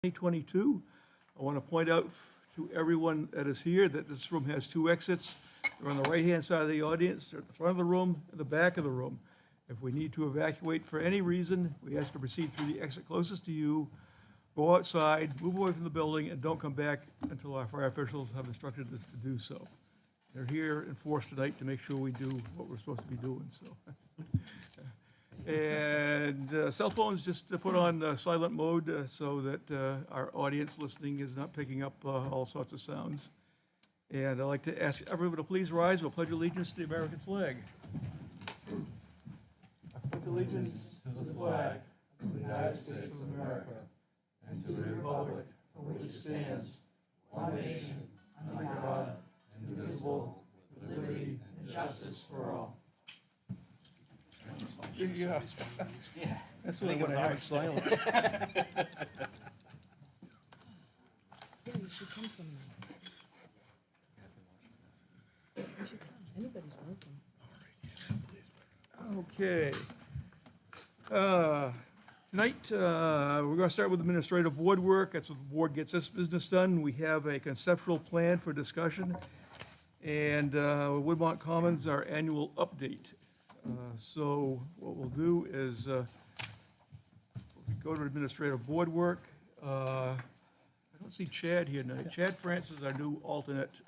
2022. I want to point out to everyone that is here that this room has two exits. They're on the right-hand side of the audience, they're at the front of the room, and the back of the room. If we need to evacuate for any reason, we ask to proceed through the exit closest to you, go outside, move away from the building, and don't come back until our fire officials have instructed us to do so. They're here in force tonight to make sure we do what we're supposed to be doing, so. And cell phones just to put on silent mode so that our audience listening is not picking up all sorts of sounds. And I'd like to ask everyone to please rise. We'll pledge allegiance to the American flag. I pledge allegiance to the flag of the United States of America and to the republic for which it stands, one nation, under God, indivisible, with liberty and justice for all. Yeah. That's what I want to have it silent. Yeah, you should come sometime. You should come. Anybody's welcome. Okay. Tonight, we're going to start with administrative board work. That's what the board gets this business done. We have a conceptual plan for discussion. And Woodmont Commons, our annual update. So what we'll do is go to administrative board work. I don't see Chad here tonight. Chad Francis, our new alternate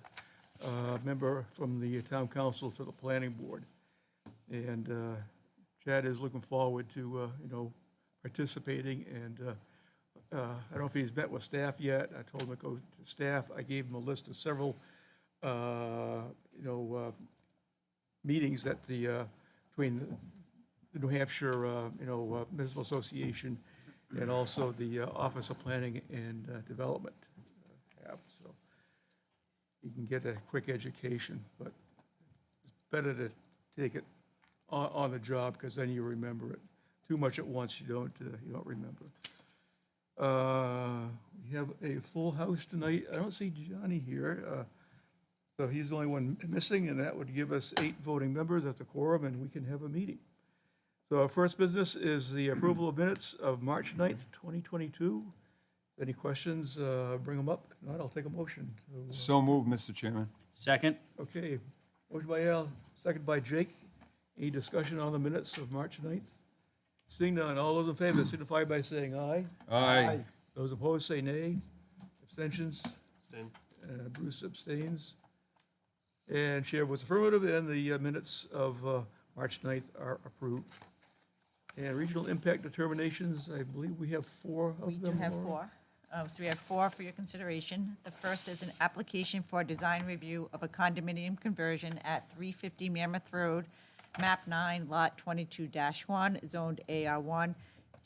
member from the town council to the planning board. And Chad is looking forward to, participating. And I don't know if he's met with staff yet. I told him to go to staff. I gave him a list of several, meetings that between the New Hampshire, Municipal Association and also the Office of Planning and Development have. So you can get a quick education, but it's better to take it on the job because then you remember it. Too much at once, you don't remember. We have a full house tonight. I don't see Johnny here. So he's the only one missing, and that would give us 8 voting members at the quorum, and we can have a meeting. So our first business is the approval of minutes of March 9th, 2022. Any questions, bring them up. If not, I'll take a motion. So moved, Mr. Chairman. Second. Okay, motion by Al, second by Jake. Any discussion on the minutes of March 9th? Seeing none, all those in favor signify by saying aye. Aye. Those opposed say nay. Abstentions? Abstain. Bruce abstains. And chair was affirmative, and the minutes of March 9th are approved. And regional impact determinations, I believe we have 4 of them. We do have Laura? 4. So we have 4 for your consideration. The first is an application for a design review of a condominium conversion at 350 Mammoth Road, map 9, lot 22-1, zoned AR1.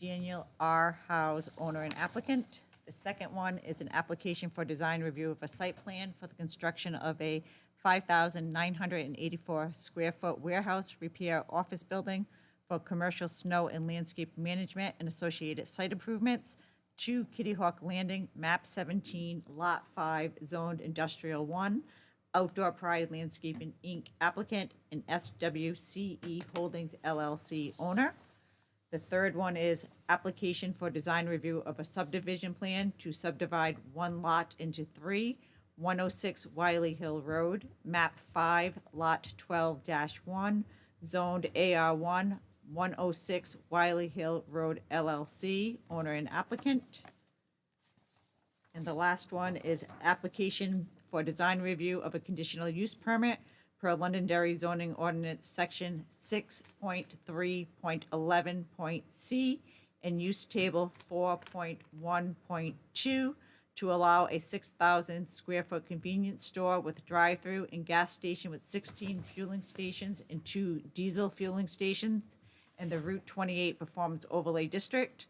Daniel R. House, owner and applicant. The second one is an application for design review of a site plan for the construction of a 5,984 square foot warehouse repair office building for commercial snow and landscape management and associated site improvements to Kitty Hawk Landing, map 17, lot 5, zoned industrial 1, Outdoor Pride Landscaping, Inc. applicant, and SWCE Holdings LLC owner. The third one is application for design review of a subdivision plan to subdivide one lot into 3, 106 Wiley Hill Road, map 5, lot 12-1, zoned AR1, 106 Wiley Hill Road LLC, owner and applicant. And the last one is application for design review of a conditional use permit per Londonderry zoning ordinance section 6.3.11.c and use table 4.1.2 to allow a 6,000 square foot convenience store with drive-through and gas station with 16 fueling stations and 2 diesel fueling stations in the Route 28 Performance Overlay District,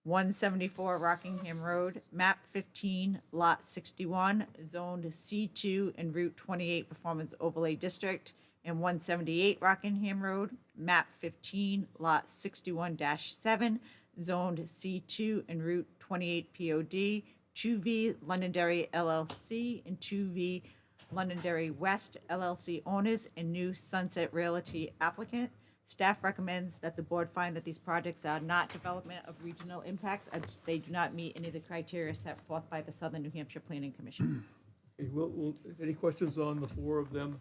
174 Rockingham Road, map 15, lot 61, zoned C2 and Route 28 Performance Overlay District, and 178 Rockingham Road, map 15, lot 61-7, zoned C2 and Route 28 POD, 2V Londonderry LLC and 2V Londonderry West LLC owners and New Sunset Realty applicant. Staff recommends that the board find that these projects are not development of regional impacts, as they do not meet any of the criteria set forth by the Southern New Hampshire Planning Commission. Okay, any questions on the four of them?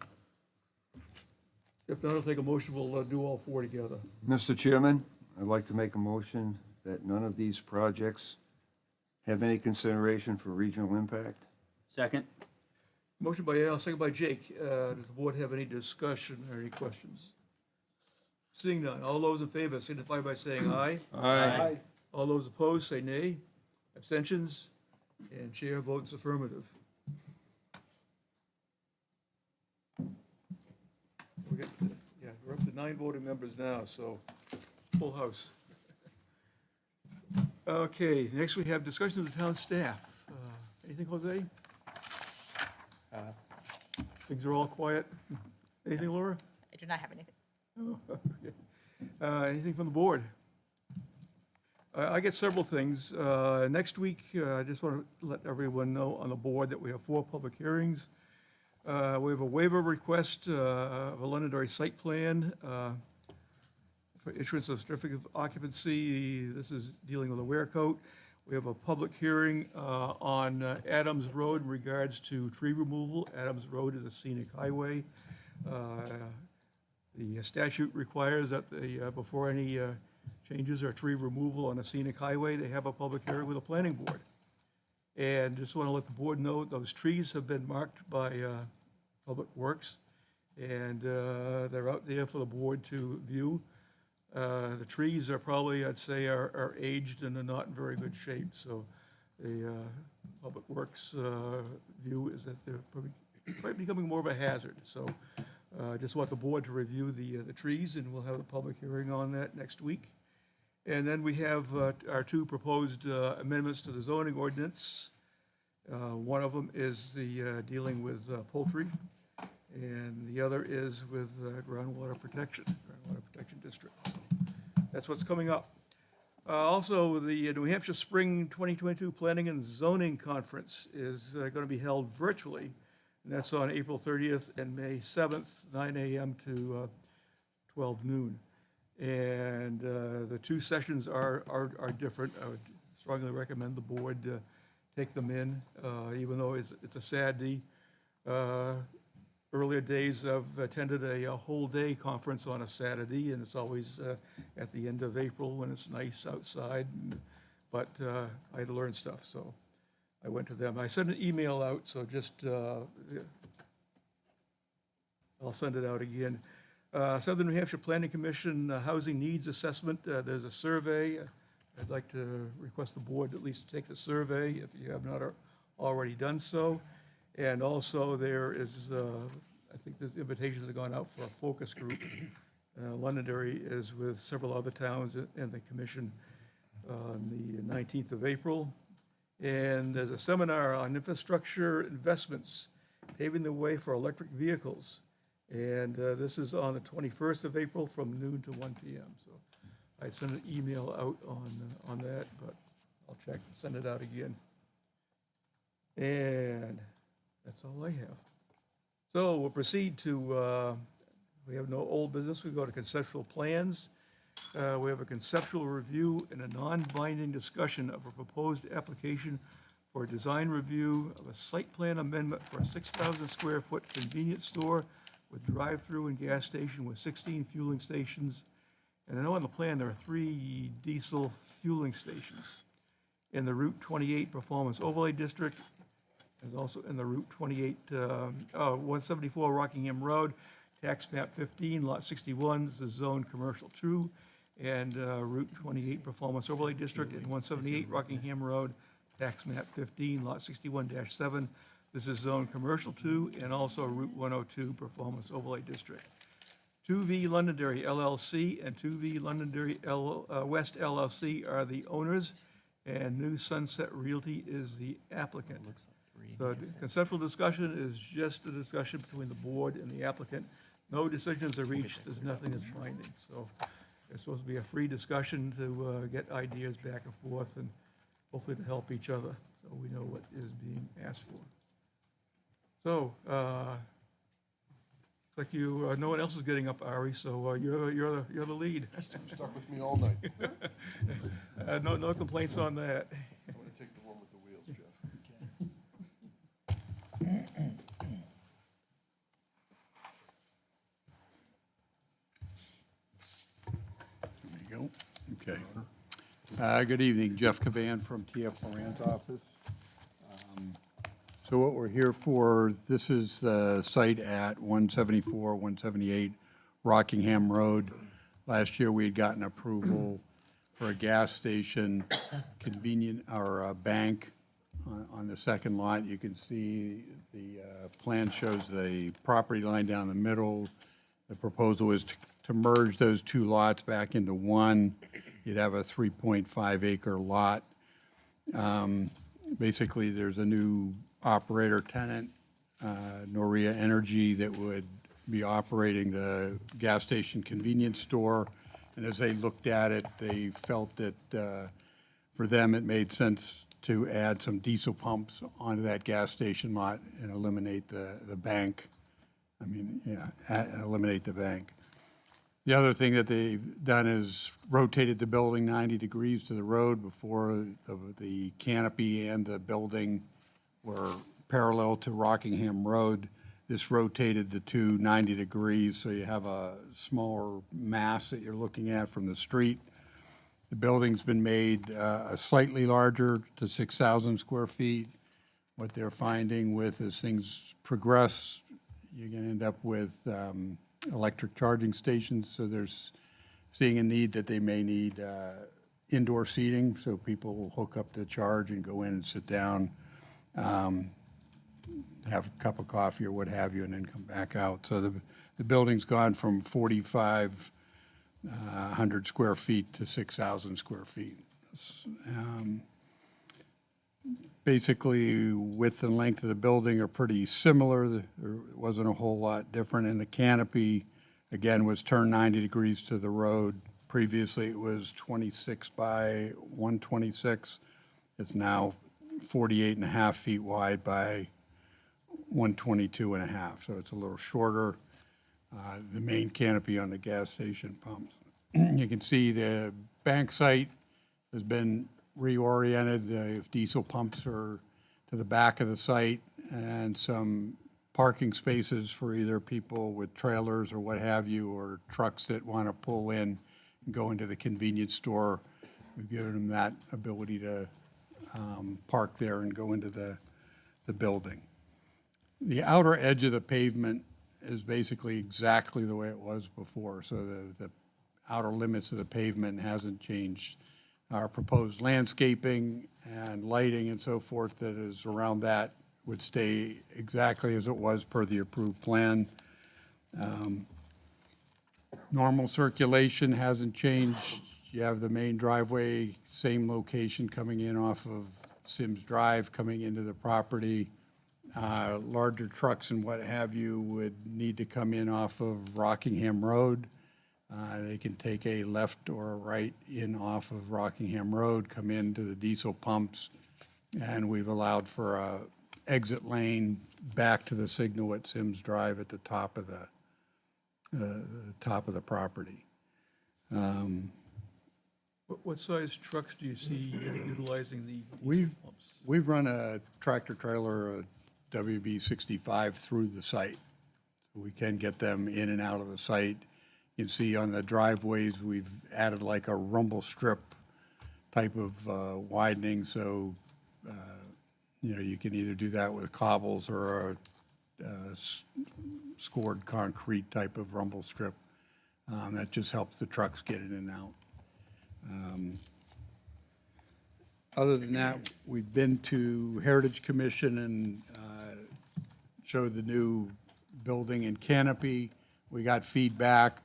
If not, I'll take a motion, we'll do all four together. Mr. Chairman, I'd like to make a motion that none of these projects have any consideration for regional impact. Second. Motion by Al, second by Jake. Does the board have any discussion or any questions? Seeing none, all those in favor signify by saying aye. Aye. All those opposed, say nay. Abstentions? And chair votes affirmative. We're up to 9 voting members now, so full house. Okay, next we have discussion of the town staff. Anything, Jose? Things are all quiet. Anything, Laura? I do not have anything. Anything from the board? I get several things. Next week, I just want to let everyone know on the board that we have 4 public hearings. We have a waiver request of a Londonderry site plan for issuance of certificate of occupancy. This is dealing with a wear coat. We have a public hearing on Adams Road in regards to tree removal. Adams Road is a scenic highway. The statute requires that before any changes or tree removal on a scenic highway, they have a public hearing with the planning board. And just want to let the board know those trees have been marked by Public Works, and they're out there for the board to view. The trees are probably, I'd say, are aged and are not in very good shape, so the Public Works view is that they're probably becoming more of a hazard. So I just want the board to review the trees, and we'll have a public hearing on that next week. And then we have our 2 proposed amendments to the zoning ordinance. One of them is the dealing with poultry, and the other is with groundwater protection district. So that's what's coming up. Also, the New Hampshire Spring 2022 Planning and Zoning Conference is going to be held virtually, and that's on April 30th and May 7th, 9 a.m. to 12 noon. And the 2 sessions are different. I would strongly recommend the board take them in, even though it's a Saturday. Earlier days, I've attended a whole day conference on a Saturday, and it's always at the end of April when it's nice outside. But I had to learn stuff, so I went to them. I sent an email out, so just, I'll send it out again. Southern New Hampshire Planning Commission Housing Needs Assessment, there's a survey. I'd like to request the board at least take the survey if you have not already done so. And also there is, I think there's invitations have gone out for a focus group. Londonderry is with several other towns in the commission on the 19th of April. And there's a seminar on infrastructure investments, paving the way for electric vehicles. And this is on the 21st of April from noon to 1 p.m. So I sent an email out on that, but I'll check, send it out again. And that's all I have. So we'll proceed to, we have no old business. We go to conceptual plans. We have a conceptual review and a non-binding discussion of a proposed application for a design review of a site plan amendment for a 6,000 square foot convenience store with drive-through and gas station with 16 fueling stations. And I know on the plan there are 3 diesel fueling stations in the Route 28 Performance Overlay District. There's also in the Route 28, 174 Rockingham Road, tax map 15, lot 61, this is zone commercial 2, and Route 28 Performance Overlay District in 178 Rockingham Road, tax map 15, lot 61-7, this is zone commercial 2, and also Route 102 Performance Overlay District. 2V Londonderry LLC and 2V Londonderry West LLC are the owners, and New Sunset Realty is the applicant. So the conceptual discussion is just a discussion between the board and the applicant. No decisions are reached, there's nothing that's binding. So it's supposed to be a free discussion to get ideas back and forth and hopefully to help each other, so we know what is being asked for. So, like you, no one else is getting up, Ari, so you're the lead. Stuck with me all night. I'm No complaints on that. gonna take the one with the wheels, Jeff. There you go. Okay. Good evening, Jeff Cavan from TF Moran's office. So what we're here for, this is the site at 174, 178 Rockingham Road. Last year, we had gotten approval for a gas station, convenient, or a bank on the second lot. You can see the plan shows the property line down the middle. The proposal is to merge those two lots back into one. You'd have a 3.5 acre lot. Basically, there's a new operator tenant, Noria Energy, that would be operating the gas station convenience store. And as they looked at it, they felt that for them, it made sense to add some diesel pumps onto that gas station lot and eliminate the bank. Eliminate the bank. The other thing that they've done is rotated the building 90 degrees to the road. Before the canopy and the building were parallel to Rockingham Road. This rotated the two 90 degrees, so you have a smaller mass that you're looking at from the street. The building's been made slightly larger to 6,000 square feet. What they're finding with as things progress, you're going to end up with electric charging stations, so there's seeing a need that they may need indoor seating, so people will hook up to charge and go in and sit down, have a cup of coffee or what have you, and then come back out. So the building's gone from 4,500 square feet to 6,000 square feet. Basically, width and length of the building are pretty similar. There wasn't a whole lot different. And the canopy, again, was turned 90 degrees to the road. Previously, it was 26 by 126. It's now 48 and a half feet wide by 122 and a half. So it's a little shorter. The main canopy on the gas station pumps. You can see the bank site has been reoriented. The diesel pumps are to the back of the site, and some parking spaces for either people with trailers or what have you, or trucks that want to pull in and go into the convenience store. We've given them that ability to park there and go into the building. The outer edge of the pavement is basically exactly the way it was before, so the outer limits of the pavement hasn't changed. Our proposed landscaping and lighting and so forth that is around that would stay exactly as it was per the approved plan. Normal circulation hasn't changed. You have the main driveway, same location coming in off of Sims Drive, coming into the property. Larger trucks and what have you would need to come in off of Rockingham Road. They can take a left or a right in off of Rockingham Road, come into the diesel pumps, and we've allowed for a exit lane back to the signal at Sims Drive at the top of the property. What size trucks do you see utilizing the diesel We've pumps? We've run a tractor trailer, a WB65 through the site. We can get them in and out of the site. You can see on the driveways, we've added like a rumble strip type of widening, so you can either do that with cobbles or a scored concrete type of rumble strip. That just helps the trucks get in and out. Other than that, we've been to Heritage Commission and showed the new building and canopy. We got feedback.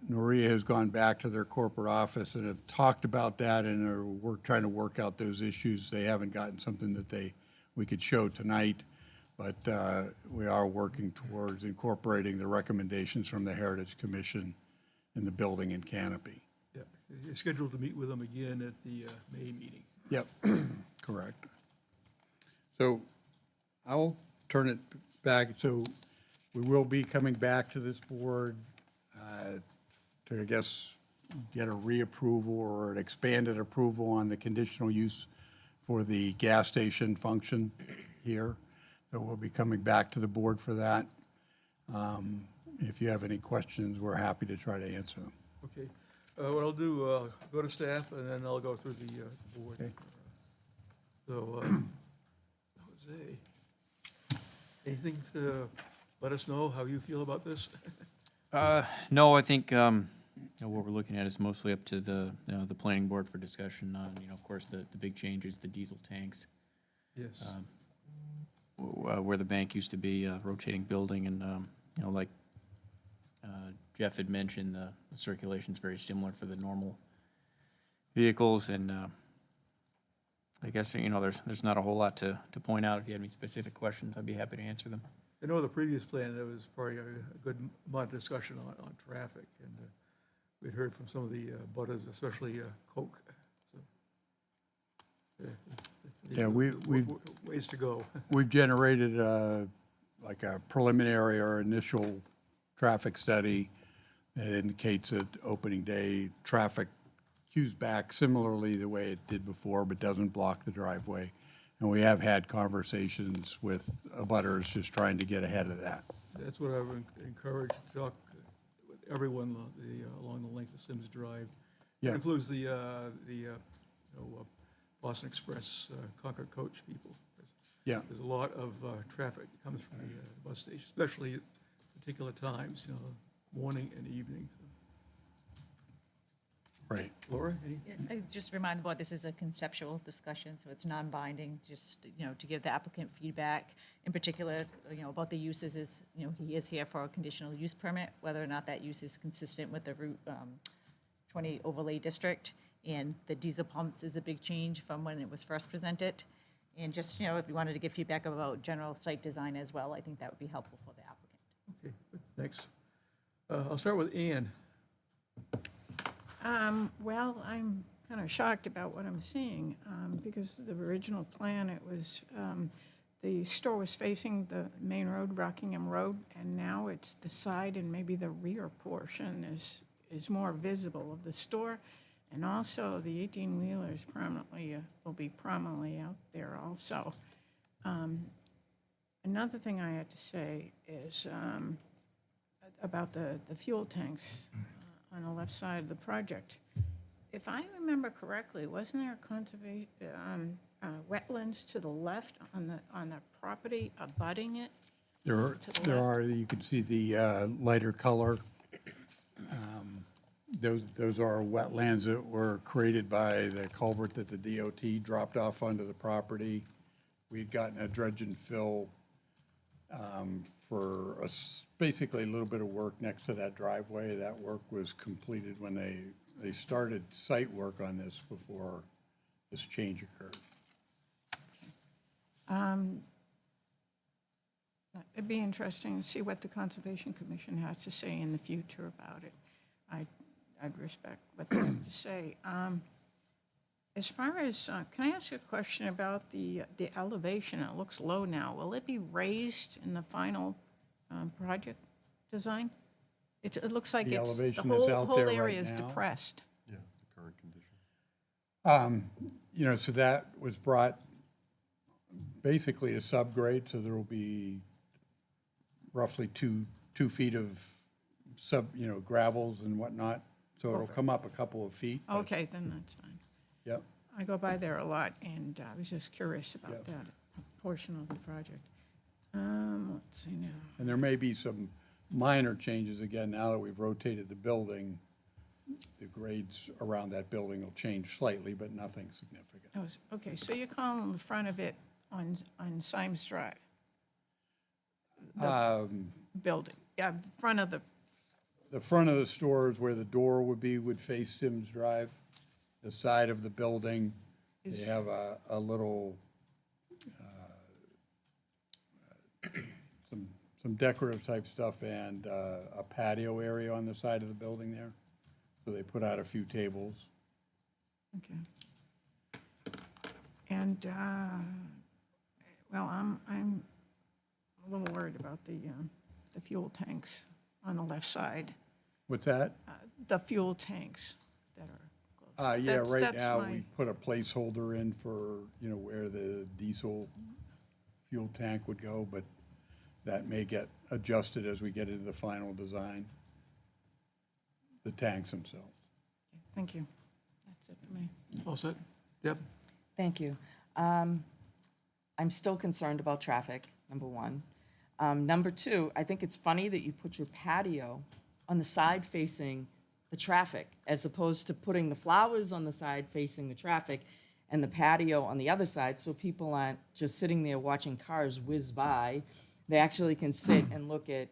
Noria has gone back to their corporate office and have talked about that and are trying to work out those issues. They haven't gotten something that we could show tonight, but we are working towards incorporating the recommendations from the Heritage Commission in the building and canopy. Yeah, you're scheduled to meet with them again at the May meeting. Yep, correct. So I'll turn it back, so we will be coming back to this board to, I guess, get a reapproval or an expanded approval on the conditional use for the gas station function here. So we'll be coming back to the board for that. If you have any questions, we're happy to try to answer them. Okay. What I'll do, go to staff, and then I'll go through the board. Okay. So, Jose, anything to let us know how you feel about this? No, I think, what we're looking at is mostly up to the planning board for discussion on, of course, the big changes, the diesel tanks, Yes. where the bank used to be, rotating building, and, like Jeff had mentioned, the circulation's very similar for the normal vehicles, and I guess, there's not a whole lot to point out. If you have any specific questions, I'd be happy to answer them. I know the previous plan, there was probably a good amount of discussion on traffic, and we'd heard from some of the butters, especially Coke. So, Yeah, we've ways to go. We've generated like a preliminary or initial traffic study that indicates that opening day traffic queues back similarly the way it did before, but doesn't block the driveway. And we have had conversations with abutters just trying to get ahead of that. That's what I would encourage, to talk with everyone along the length of Sims Drive. Yeah. That includes the Boston Express, Concord Coach people. Yeah, There's a lot of traffic that comes from the bus station, especially at particular times, morning and evening. So, right. Laura, any? I just remind the board, this is a conceptual discussion, so it's non-binding, just, to give the applicant feedback. In particular, about the uses is, he is here for a conditional use permit, whether or not that use is consistent with the Route 20 overlay district. And the diesel pumps is a big change from when it was first presented. And just, if you wanted to give feedback about general site design as well, I think that would be helpful for the applicant. Okay, good, thanks. I'll start with Ann. Well, I'm kind of shocked about what I'm seeing, because the original plan, it was, the store was facing the main road, Rockingham Road, and now it's the side and maybe the rear portion is more visible of the store. And also, the 18-wheelers will be prominently out there also. Another thing I had to say is about the fuel tanks on the left side of the project. If I remember correctly, wasn't there a conservation, wetlands to the left on the property abutting it? There are, you can see the lighter color. Those are wetlands that were created by the culvert that the DOT dropped off onto the property. We'd gotten a dredge and fill for basically a little bit of work next to that driveway. That work was completed when they started site work on this before this change occurred. It'd be interesting to see what the Conservation Commission has to say in the future about it. I'd respect what they have to say. As far as, can I ask a question about the elevation? It looks low now. Will it be raised in the final project design? It looks like The it's, the elevation that's out there whole right area is now? depressed. Yeah, the current condition. So that was brought basically a subgrade, so there will be roughly two feet of gravels and whatnot. So it'll come up a couple of feet. but- Okay, then that's fine. Yep. I go by there a lot, and I was just curious about Yep. that portion of the project. Let's see now. And there may be some minor changes again, now that we've rotated the building. The grades around that building will change slightly, but nothing significant. Okay, so you're calling the front of it on Symes Drive? Building, yeah, the front of The front of the store is where the door would face Sims Drive. The side of the building, they Is- have a little, some decorative type stuff and a patio area on the side of the building there. So they put out a few tables. Okay. And, well, I'm a little worried about the fuel tanks on the left side. What's that? The fuel tanks that are close. Yeah, right That's now, my- we put a placeholder in for, you know, where the diesel fuel tank would go, but that may get adjusted as we get into the final design. The tanks themselves. Thank you. That's it for me. All set? Deb? Thank you. I'm still concerned about traffic, number one. Number two, I think it's funny that you put your patio on the side facing the traffic, as opposed to putting the flowers on the side facing the traffic and the patio on the other side, so people aren't just sitting there watching cars whiz by. They actually can sit and look at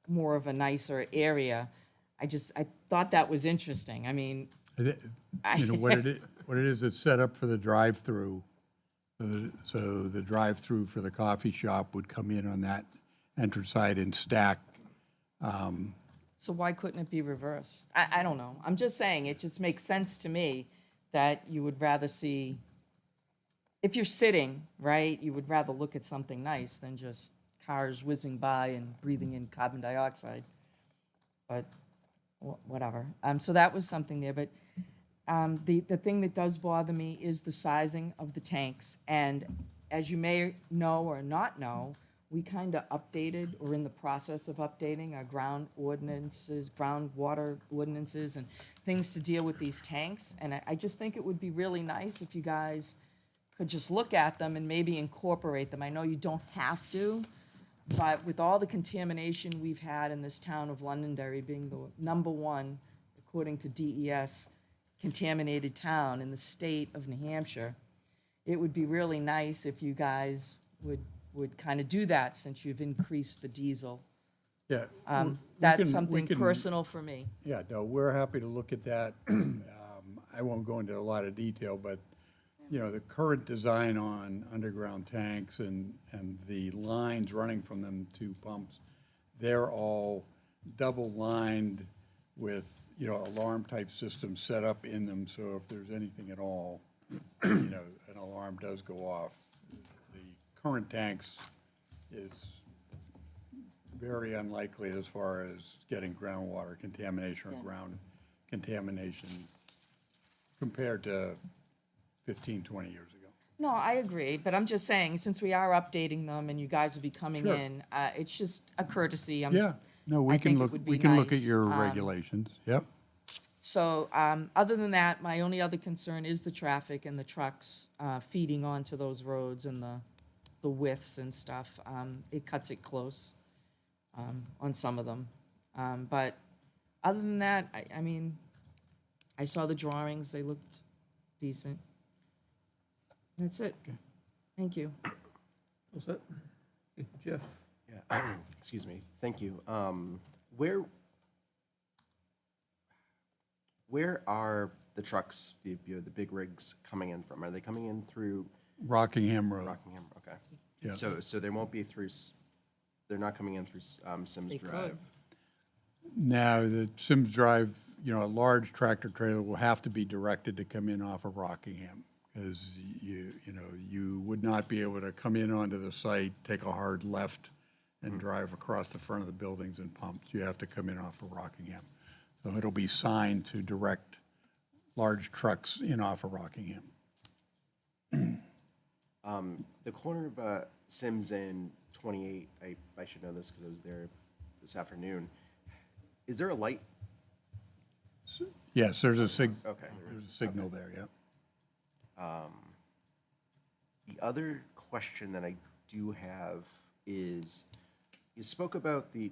more of a nicer area. I thought that was interesting. I mean, You know, what it is, it's set up for the drive-through. So the drive-through for the coffee shop would come in on that entrance side and stack. so why couldn't it be reversed? I don't know. I'm just saying, it just makes sense to me that you would rather see, if you're sitting, right, you would rather look at something nice than just cars whizzing by and breathing in carbon dioxide. But whatever. So that was something there, but the thing that does bother me is the sizing of the tanks. And as you may know or not know, we kind of updated, or in the process of updating, our groundwater ordinances and things to deal with these tanks. And I just think it would be really nice if you guys could just look at them and maybe incorporate them. I know you don't have to, but with all the contamination we've had in this town of Londonderry, being the number one, according to DES, contaminated town in the state of New Hampshire, it would be really nice if you guys would kind of do that, since you've increased the diesel. Yeah. That's something personal for me. Yeah, no, we're happy to look at that. I won't go into a lot of detail, but, you know, the current design on underground tanks and the lines running from them to pumps, they're all double-lined with, you know, alarm-type systems set up in them, so if there's anything at all, you know, an alarm does go off. The current tanks is very unlikely as far as getting groundwater contamination or ground contamination compared to 15, 20 years ago. No, I agree, but I'm just saying, since we are updating them and you guys will be coming Sure. in, it's just a courtesy. Yeah, no, I we can think it look, would we be can look at nice, your regulations, yep. So, other than that, my only other concern is the traffic and the trucks feeding onto those roads and the widths and stuff. It cuts it close on some of them. But other than that, I mean, I saw the drawings, they looked decent. That's it. Thank you. All set? Okay, Jeff? Yeah, excuse me, thank you. Where are the trucks, the big rigs coming in from? Are they coming in through Rockingham Road, Rockingham? Okay. yeah. So they won't be through, they're not coming in through Sims They Drive? could. Now, the Sims Drive, you know, a large tractor trailer will have to be directed to come in off of Rockingham, because you know, you would not be able to come in onto the site, take a hard left, and drive across the front of the buildings and pump. You have to come in off of Rockingham. So it'll be signed to direct large trucks in off of Rockingham. The corner of Sims and 28, I should know this because I was there this afternoon. Is there a light? Yes, there's a Okay. there's a signal there, yeah. The other question that I do have is, you spoke about the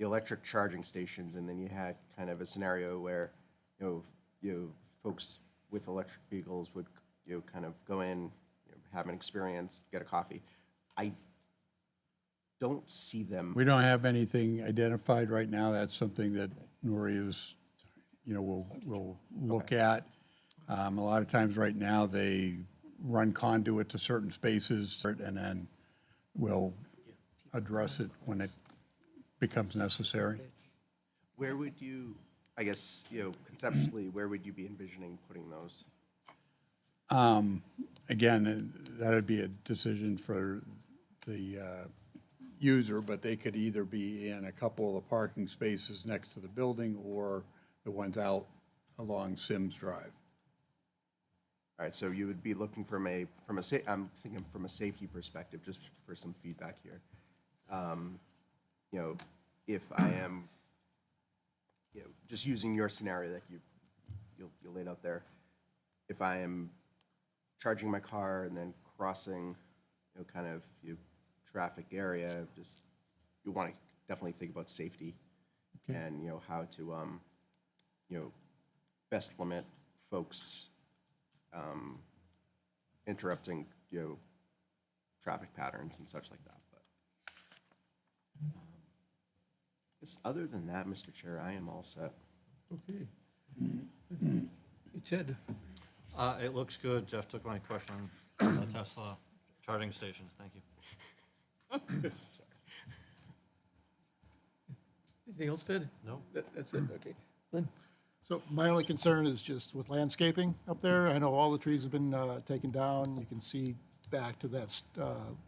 electric charging stations, and then you had kind of a scenario where, you know, folks with electric vehicles would, you know, kind of go in, you know, have an experience, get a coffee. I don't see them. We don't have anything identified right now. That's something that Nori is, you know, will look at. A lot of times right now, they run conduit to certain spaces, and then we'll address it when it becomes necessary. Where would you, I guess, you know, conceptually, where would you be envisioning putting those? Again, that'd be a decision for the user, but they could either be in a couple of the parking spaces next to the building or the ones out along Sims Drive. All right, so you would be looking I'm thinking from a safety perspective, just for some feedback here. You know, if I am, you know, just using your scenario that you laid out there, if I am charging my car and then crossing, you know, kind of traffic area, just you want to definitely think about safety and, you know, how to, you know, best limit folks interrupting, you know, traffic patterns and such like that. But just other than that, Mr. Chair, I am all set. Okay. Hey, Ted, It looks good. Jeff took my question on the Tesla charging stations. Thank you. anything else, Ted? No. That's it, okay. Lynn? So my only concern is just with landscaping up there. I know all the trees have been taken down. You can see back to that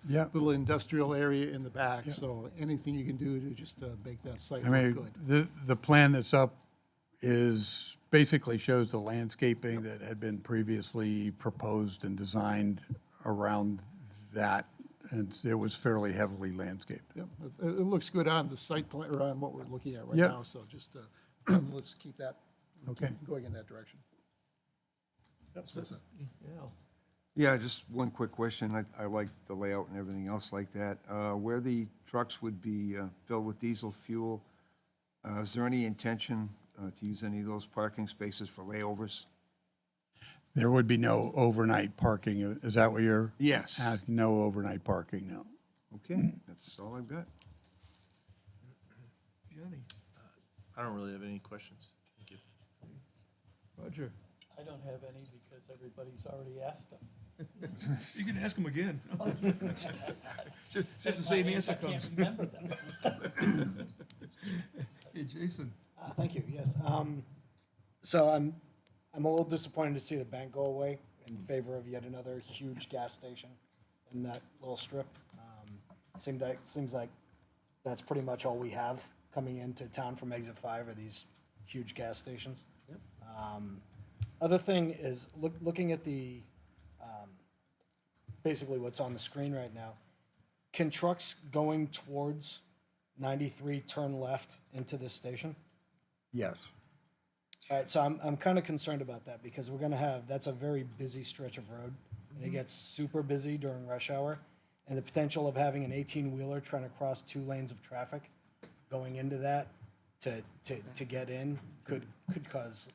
Yeah. little industrial area in the back. So anything you can do to just make that site I look mean, good. the plan that's up is, basically shows the landscaping that had been previously proposed and designed around that, and it was fairly heavily landscaped. Yep, it looks good on the site plan, or on what we're looking at right Yep. now. So just let's keep that, Okay. keep going in that direction. Yeah. Yeah, just one quick question. I like the layout and everything else like that. Where the trucks would be filled with diesel fuel, is there any intention to use any of those parking spaces for layovers? There would be no overnight parking, is that what you're Yes. asking? No overnight parking, no. Okay, that's all I've got. Johnny, I don't really have any questions. Thank you. Roger, I don't have any because everybody's already asked them. you can ask him again. Just the same answer I comes. can't remember them. Hey, Jason, Thank you, yes. So I'm a little disappointed to see the bank go away in favor of yet another huge gas station in that little strip. Seems like that's pretty much all we have coming into town from exit 5 are these huge gas stations. Other thing is, looking at the, basically what's on the screen right now, can trucks going towards 93 turn left into this station? Yes. All right, so I'm kind of concerned about that because we're gonna have, that's a very busy stretch of road. And it gets super busy during rush hour. And the potential of having an 18-wheeler trying to cross 2 lanes of traffic going into that to get in could cause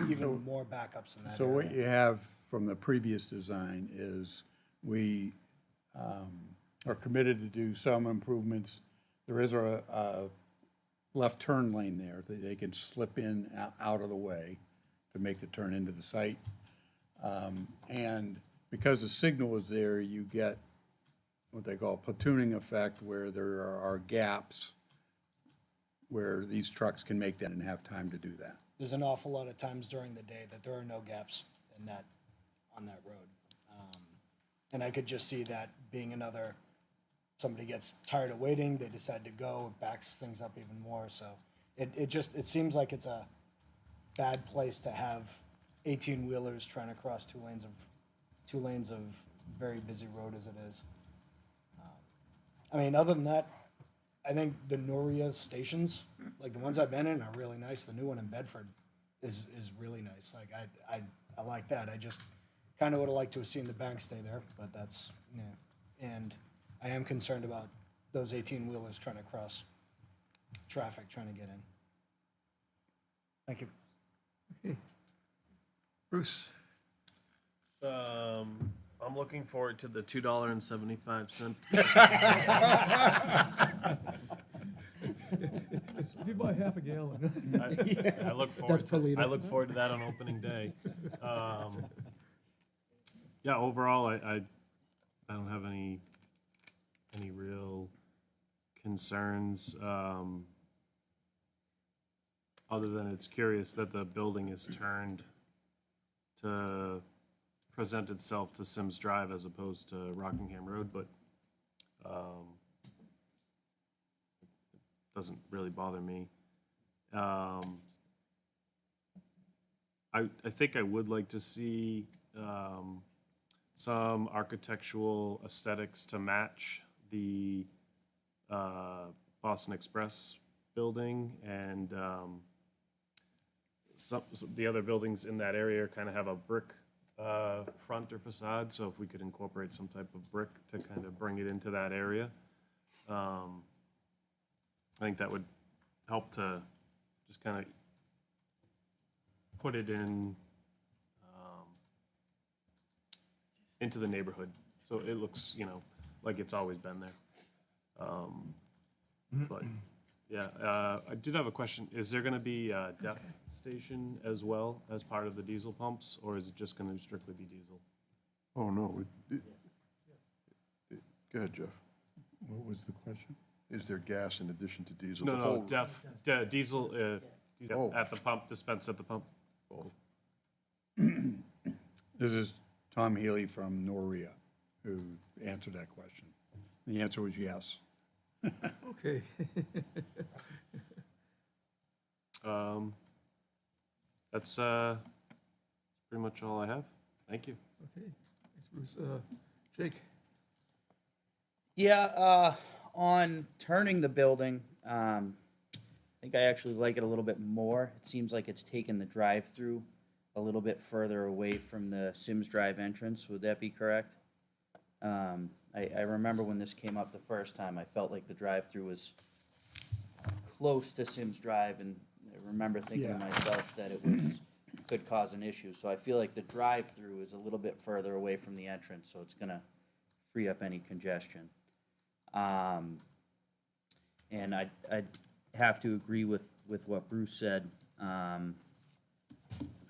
even more backups in that So what area. you have from the previous design is we are committed to do some improvements. There is a left turn lane there that they can slip in out of the way to make the turn into the site. And because the signal is there, you get what they call platooning effect, where there are gaps where these trucks can make that and have time to do that. There's an awful lot of times during the day that there are no gaps in that, on that road. And I could just see that being another, somebody gets tired of waiting, they decide to go, it backs things up even more, so it seems like it's a bad place to have 18-wheelers trying to cross 2 lanes of very busy road as it is. I mean, other than that, I think the Noria stations, like the ones I've been in, are really nice. The new one in Bedford is really nice. Like I like that. I just kind of would have liked to have seen the bank stay there, but that's, yeah. And I am concerned about those 18-wheelers trying to cross traffic, trying to get in. Thank you. Bruce, I'm looking forward to the $2.75. if you buy half a gallon. I look forward. I look forward to that on opening day. Yeah, overall, I don't have any real concerns. Other than it's curious that the building is turned to present itself to Sims Drive as opposed to Rockingham Road, but It doesn't really bother me. I think I would like to see some architectural aesthetics to match the Boston Express building, and the other buildings in that area kind of have a brick front or facade, so if we could incorporate some type of brick to kind of bring it into that area, I think that would help to just kind of put it in into the neighborhood, so it looks, you know, like it's always been there. But, yeah, I did have a question. Is there gonna be a DEF station as well as part of the diesel pumps, or is it just gonna strictly be diesel? Oh, no. Go ahead, Jeff. What was the question? Is there gas in addition to diesel? No, The no, whole- diesel, Oh. at the pump, dispense at the pump. Oh, This is Tom Healy from Noria, who answered that question. The answer was yes. Okay. That's pretty much all I have. Thank you. Okay, thanks, Bruce. Jake? Yeah, on turning the building, I think I actually like it a little bit more. It seems like it's taken the drive-through a little bit further away from the Sims Drive entrance. Would that be correct? I remember when this came up the first time, I felt like the drive-through was close to Sims Drive, and I remember thinking to Yeah. myself that it was, could cause an issue. So I feel like the drive-through is a little bit further away from the entrance, so it's gonna free up any congestion. And I'd have to agree with what Bruce said. I'm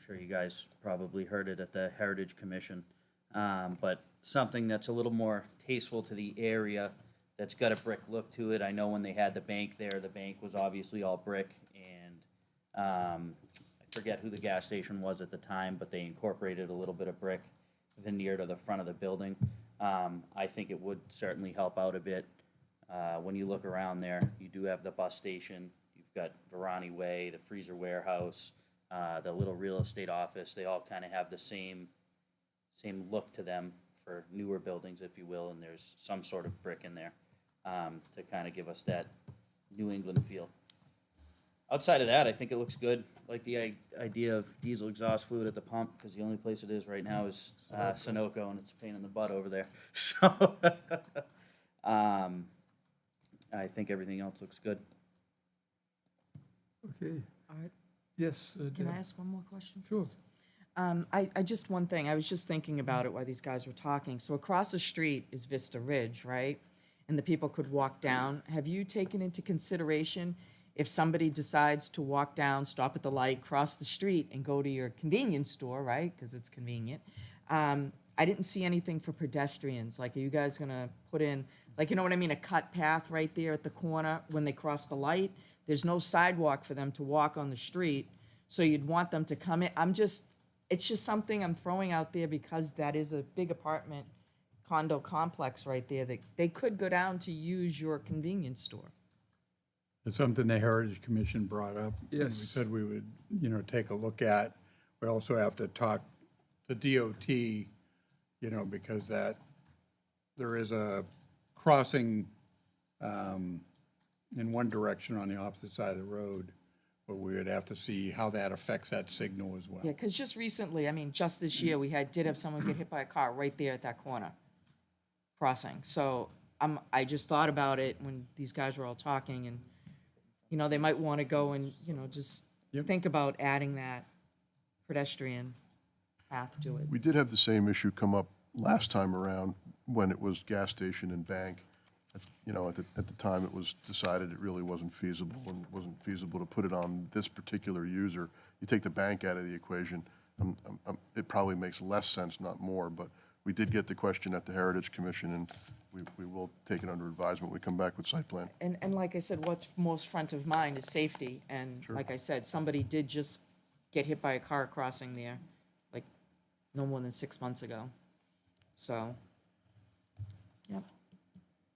sure you guys probably heard it at the Heritage Commission. But something that's a little more tasteful to the area, that's got a brick look to it. I know when they had the bank there, the bank was obviously all brick, and I forget who the gas station was at the time, but they incorporated a little bit of brick veneer to the front of the building. I think it would certainly help out a bit. When you look around there, you do have the bus station, you've got Verani Way, the freezer warehouse, the little real estate office. They all kind of have the same look to them for newer buildings, if you will, and there's some sort of brick in there to kind of give us that New England feel. Outside of that, I think it looks good. Like the idea of diesel exhaust fluid at the pump, because the only place it is right now is Sunoco, and it's a pain in the butt over there. So I think everything else looks good. Okay, All right. yes. Can Deb? I ask one more question? Sure. please? I just, one thing, I was just thinking about it while these guys were talking. So across the street is Vista Ridge, right? And the people could walk down. Have you taken into consideration if somebody decides to walk down, stop at the light, cross the street, and go to your convenience store, right? Because it's convenient. I didn't see anything for pedestrians. Like, are you guys gonna put in, like, you know what I mean, a cut path right there at the corner when they cross the light? There's no sidewalk for them to walk on the street, so you'd want them to come in. It's just something I'm throwing out there because that is a big apartment condo complex right there that they could go down to use your convenience store. It's something the Heritage Commission brought up. and Yes. We said we would, take a look at. We also have to talk to DOT, because there is a crossing in one direction on the opposite side of the road, but we would have to see how that affects that signal as well. Yeah, because just recently, I mean, just this year, we did have someone get hit by a car right there at that corner crossing. So I just thought about it when these guys were all talking, and, they might want to go and, just think about adding that pedestrian path to it. We did have the same issue come up last time around when it was gas station and bank. At the time, it was decided it really wasn't feasible and wasn't feasible to put it on this particular user. You take the bank out of the equation, it probably makes less sense, not more, but we did get the question at the Heritage Commission, and we will take it under advisement. We come back with site plan. And like I said, what's most front of mind is safety. And like I said, somebody did just get hit by a car crossing there, like, no more than 6 months ago. So, yep.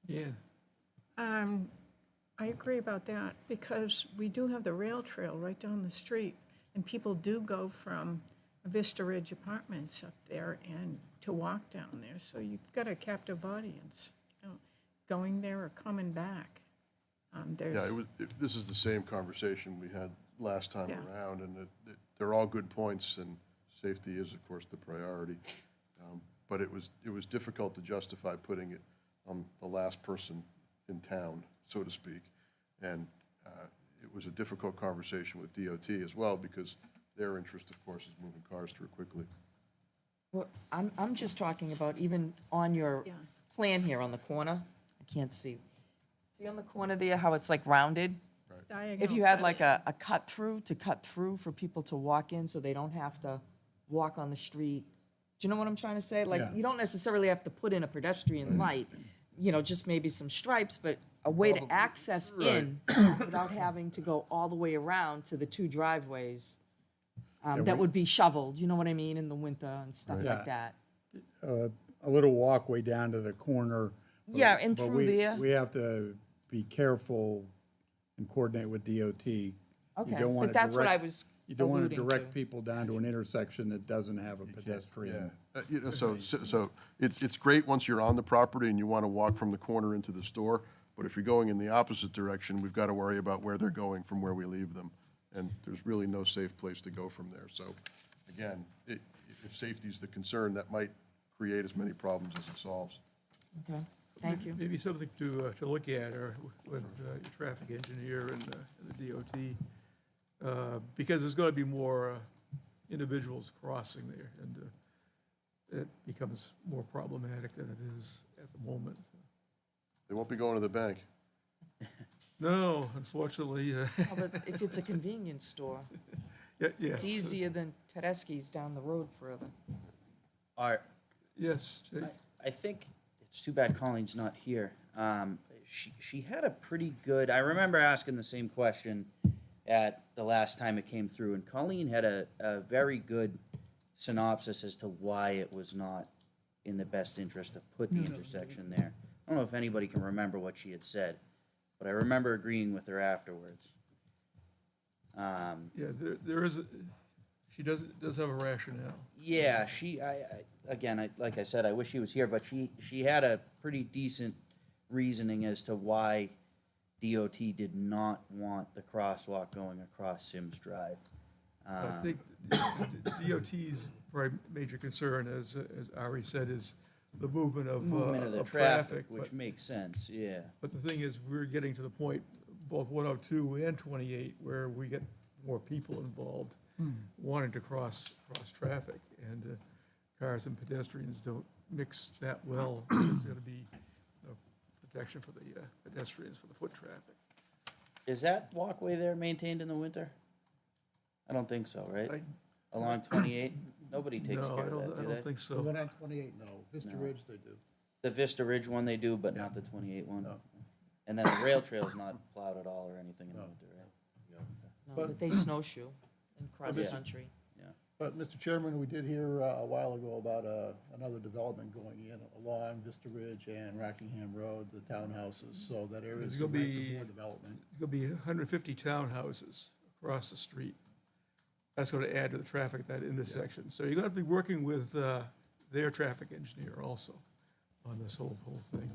Yeah. I agree about that, because we do have the rail trail right down the street, and people do go from Vista Ridge Apartments up there and to walk down there, so you've got a captive audience, you know, going there or coming back. Yeah, this is the same conversation we had last time Yeah. around, and they're all good points, and safety is, of course, the priority. But it was difficult to justify putting it on the last person in town, so to speak. And it was a difficult conversation with DOT as well, because their interest, of course, is moving cars through quickly. Well, I'm just talking about even on your Yeah. plan here on the corner, I can't see. See on the corner there, how it's like rounded? If you had like a cut through for people to walk in so they don't have to walk on the street. Do you know what I'm trying to say? Like, Yeah. you don't necessarily have to put in a pedestrian light, you know, just maybe some stripes, but a way to access in without having to go all the way around to the two driveways that would be shoveled, you know what I mean, in the winter and stuff Yeah. like that. A little walkway down to the corner. but- Yeah, and but through we- there. We have to be careful and coordinate with DOT. Okay, You don't but wanna that's what I direct- was You don't want to alluding direct to. people down to an intersection that doesn't have a Yeah, pedestrian. so it's great once you're on the property and you want to walk from the corner into the store, but if you're going in the opposite direction, we've got to worry about where they're going from where we leave them. And there's really no safe place to go from there. So, again, if safety's the concern, that might create as many problems as it solves. Okay, thank you. Maybe something to look at, or with your traffic engineer and the DOT, because there's going to be more individuals crossing there, and it becomes more problematic than it is at the moment. They won't be going to the bank. No, unfortunately, Oh, but if it's a convenience store, yes. it's easier than Tedeschi's down the road further. Art, Yes, Jay? I think it's too bad Colleen's not here. She had a pretty good, I remember asking the same question at the last time it came through, and Colleen had a very good synopsis as to why it was not in the best interest to put the intersection there. I don't know if anybody can remember what she had said, but I remember agreeing with her afterwards. Yeah, there is, she does have a rationale. Yeah, like I said, I wish she was here, but she had a pretty decent reasoning as to why DOT did not want the crosswalk going across Sims Drive. I think DOT's major concern, as Ari said, is the movement of The of traffic, but- which makes sense, yeah. But the thing is, we're getting to the point, both 102 and 28, where we get more people involved wanting to cross traffic, and cars and pedestrians don't mix that well. There's got to be protection for the pedestrians, for the foot traffic. Is that walkway there maintained in the winter? I don't think so, right? I- Along 28? Nobody takes No, care I of that, do don't they? think so. The one on 28, no. Vista No. Ridge, they do. The Vista Ridge one they do, but not the 28 one? And then the rail trail's not plowed at all or anything in the winter, right? No, but they snowshoe in Yeah. cross-country. But, Mr. Chairman, we did hear a while ago about another development going in along Vista Ridge and Rockingham Road, the townhouses, so that area There's is gonna going for be- more development. There's going to be 150 townhouses across the street. That's going to add to the traffic at that intersection. So you're going to be working with their traffic engineer also on this whole thing.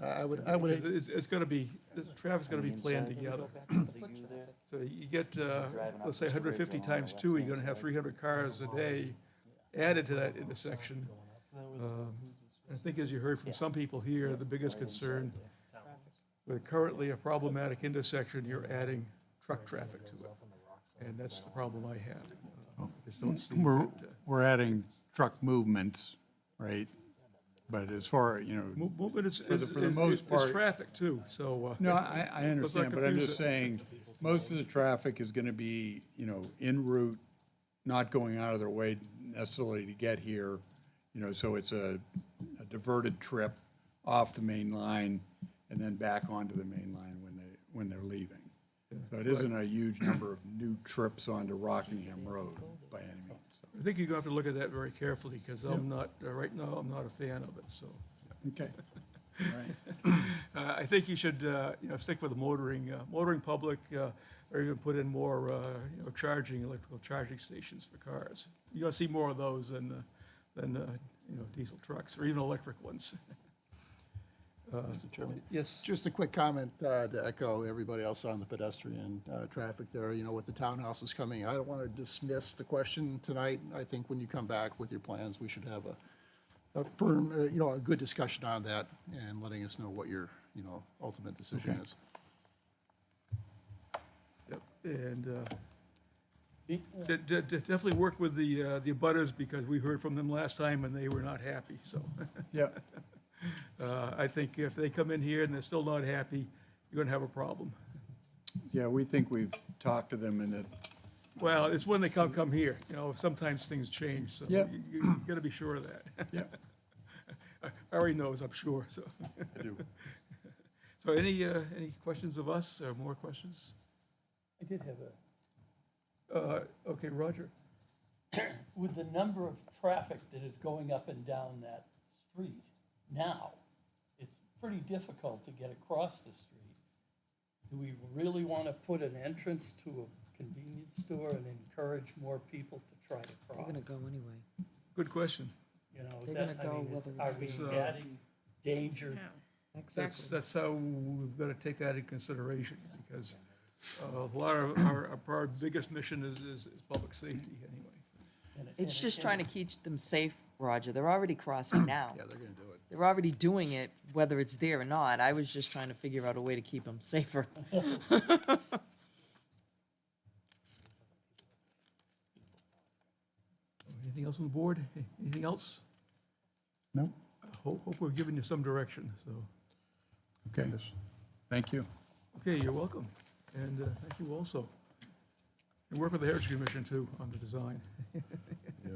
I would, It's going to be, the traffic's going to be planned together. So you get, let's say 150 times 2, you're going to have 300 cars a day added to that intersection. I think, as you heard from some people here, the biggest concern, with currently a problematic intersection, you're adding truck traffic to it. And that's the problem I have. I just don't see that, We're adding truck movements, right? But as far, movement is, for the most part. it's traffic too, so. No, I let's not understand, but I'm confuse just it. saying, most of the traffic is gonna be, en route, not going out of their way necessarily to get here, so it's a diverted trip off the main line and then back onto the main line when they're leaving. So it isn't a huge number of new trips onto Rockingham Road by any means. I think you're going to have to look at that very carefully, because I'm not, right now, I'm not a fan of it, so. Okay. I think you should, stick with the motoring public, or even put in more, electrical charging stations for cars. You're gonna see more of those than diesel trucks, or even electric ones. Mr. Chairman? Yes, Just a quick comment to echo everybody else on the pedestrian traffic there, with the townhouses coming. I don't want to dismiss the question tonight. I think when you come back with your plans, we should have a firm, a good discussion on that and letting us know what your, ultimate decision is. yep, and definitely work with the abutters, because we heard from them last time and they were not happy, so. Yeah. I think if they come in here and they're still not happy, you're gonna have a problem. Yeah, we think we've talked to them and that, Well, it's when they come here, sometimes things change, so Yeah. you gotta be sure of that. yeah. Ari knows, I'm sure, so. I do. So any questions of us, or more questions? I did have Okay, Roger. with the number of traffic that is going up and down that street now, it's pretty difficult to get across the street. Do we really want to put an entrance to a convenience store and encourage more people to try to They're cross? gonna go anyway. Good question. They're That- gonna go whether it's Are we the- adding danger? That's how we've got to take that in consideration, because a lot of our biggest mission is public safety anyway. It's just trying to keep them safe, Roger. They're already crossing now. Yeah, they're going to do it. They're already doing it, whether it's there or not. I was just trying to figure out a way to keep them safer. Anything else on the board? Anything else? No? Hope we've given you some direction, so. Okay. Thank you. Okay, you're welcome, and thank you also. And work with the Heritage Commission too on the design. Yeah.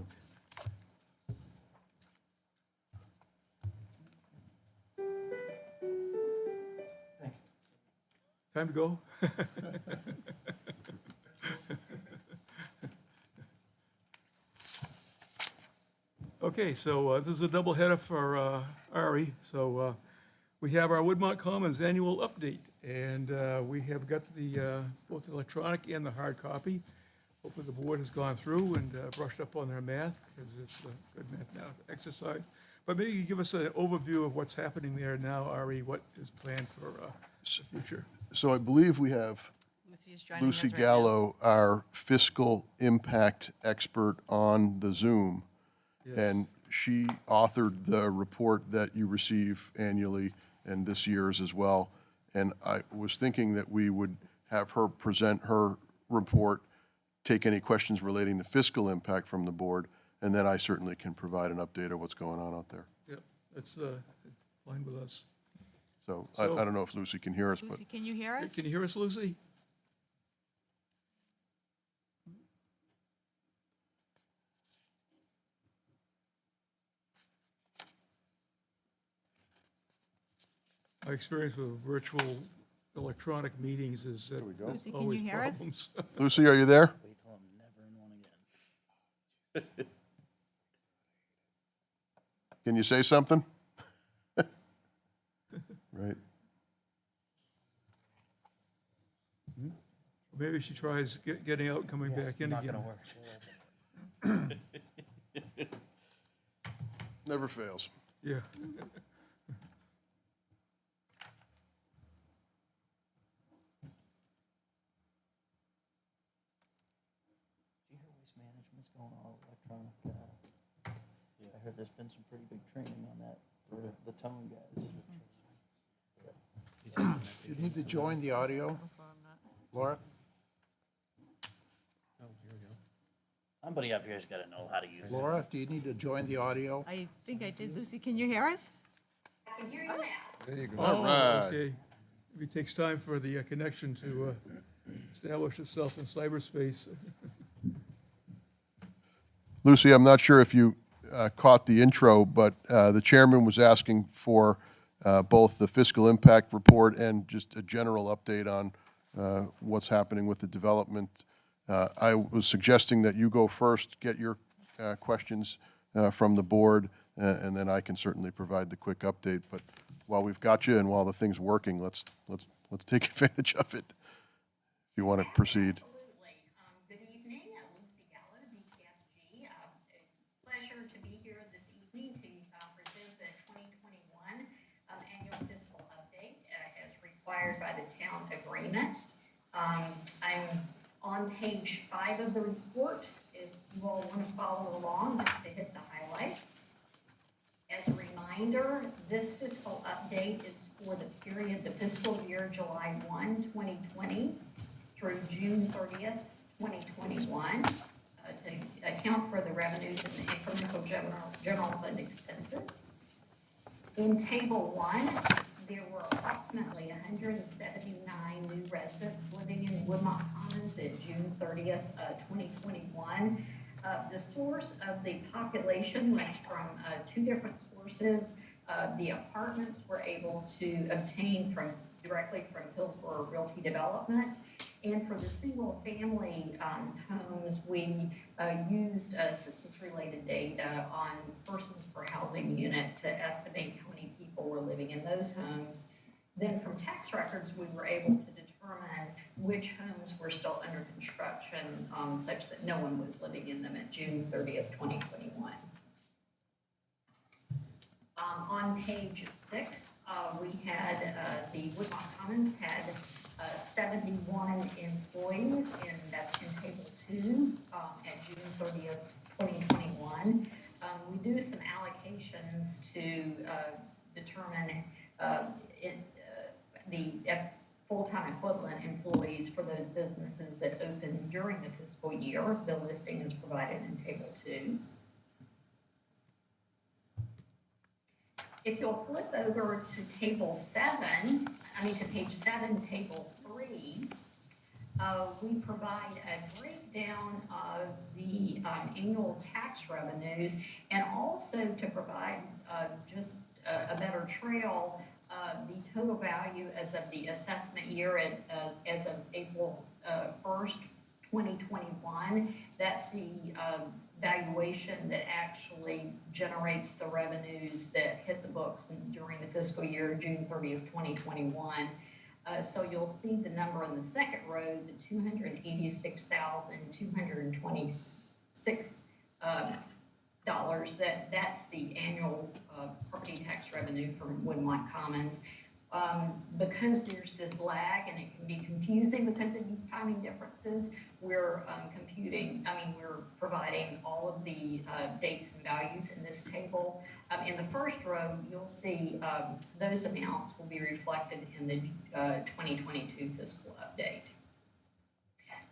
Time to go? Okay, so this is a double header for Ari. So we have our Woodmont Commons annual update, and we have got both the electronic and the hard copy. Hopefully the board has gone through and brushed up on their math, because it's a good math exercise. But maybe you could give us an overview of what's happening there now, Ari, what is planned for the future? So I believe we have Lucy is joining us Lucy right now. Gallo, our fiscal impact expert, on the Zoom. Yes. And she authored the report that you receive annually, and this year's as well. And I was thinking that we would have her present her report, take any questions relating to fiscal impact from the board, and then I certainly can provide an update of what's going on out there. Yep, that's fine with us. So I don't know if Lucy can hear us, but Lucy, can you hear us? Can you hear us, Lucy? My experience with virtual electronic meetings is that we go. there's Lucy, can you always hear us? problems. Lucy, are you there? Wait till I'm never in one again. Can you say something? Right. Maybe she tries getting out and coming back in Not again. gonna work. Never fails. Yeah. Do you hear Waste Management's going all electronic? I heard there's been some pretty big training on that for the towing guys. You need to join the audio, Laura? Somebody up here's gotta know how to use it. Laura, do you need to join the audio? I think I did. Lucy, can you hear us? There you go. Oh, All right. okay. It takes time for the connection to establish itself in cyberspace. Lucy, I'm not sure if you caught the intro, but the chairman was asking for both the fiscal impact report and just a general update on what's happening with the development. I was suggesting that you go first, get your questions from the board, and then I can certainly provide the quick update. But while we've got you and while the thing's working, let's take advantage of it. If you want to proceed. Absolutely. Good evening, Lucy Gallo, DPFG. Pleasure to be here this evening to present the 2021 annual fiscal update as required by the town agreement. I'm on page 5 of the report. If you all want to follow along, just to hit the highlights. As a reminder, this fiscal update is for the period, the fiscal year July 1, 2020 through June 30th, 2021, to account for the revenues and the incremental general fund expenses. In Table 1, there were approximately 179 new residents living in Woodmont Commons at June 30th, 2021. The source of the population was from 2 different sources. The apartments were able to obtain directly from Hillsborough Realty Development. And for the single-family homes, we used census-related data on persons per housing unit to estimate how many people were living in those homes. Then from tax records, we were able to determine which homes were still under construction, such that no one was living in them at June 30th, 2021. On page 6, we had the Woodmont Commons had 71 employees, and that's in Table 2 at June 30th, 2021. We do some allocations to determine the full-time equivalent employees for those businesses that opened during the fiscal year. The listing is provided in Table 2. If you'll flip over to Table 7, to page 7, Table 3, we provide a breakdown of the annual tax revenues, and also to provide just a better trail, the total value as of the assessment year as of April 1st, 2021. That's the valuation that actually generates the revenues that hit the books during the fiscal year, June 30th, 2021. So you'll see the number in the second row, the $286,226 that's the annual property tax revenue from Woodmont Commons. Because there's this lag and it can be confusing because of these timing differences, we're we're providing all of the dates and values in this table. In the first row, you'll see those amounts will be reflected in the 2022 fiscal update.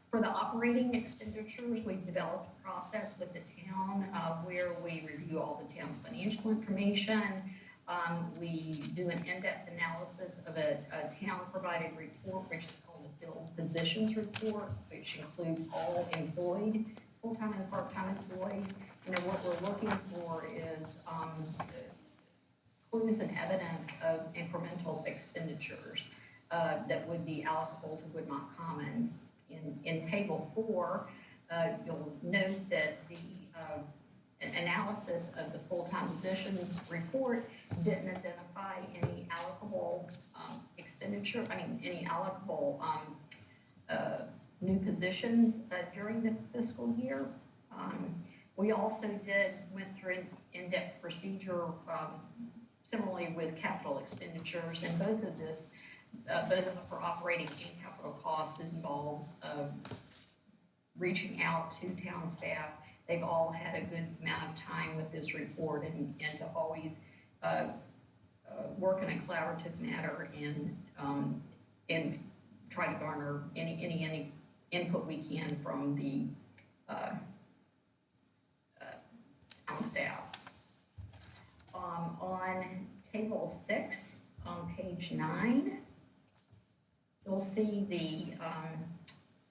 For the operating expenditures, we've developed a process with the town where we review all the town's financial information. We do an in-depth analysis of a town-provided report, which is called the Field Positions Report, which includes all employed, full-time and part-time employees. What we're looking for is clues and evidence of incremental expenditures that would be allocable to Woodmont Commons. In Table 4, you'll note that the analysis of the full-time positions report didn't identify any allocable expenditure, any allocable new positions during the fiscal year. We also went through an in-depth procedure similarly with capital expenditures, and both of them for operating and capital costs involves reaching out to town staff. They've all had a good amount of time with this report and to always work in a collaborative manner and try to garner any input we can from the town staff. On Table 6, on page 9, you'll see the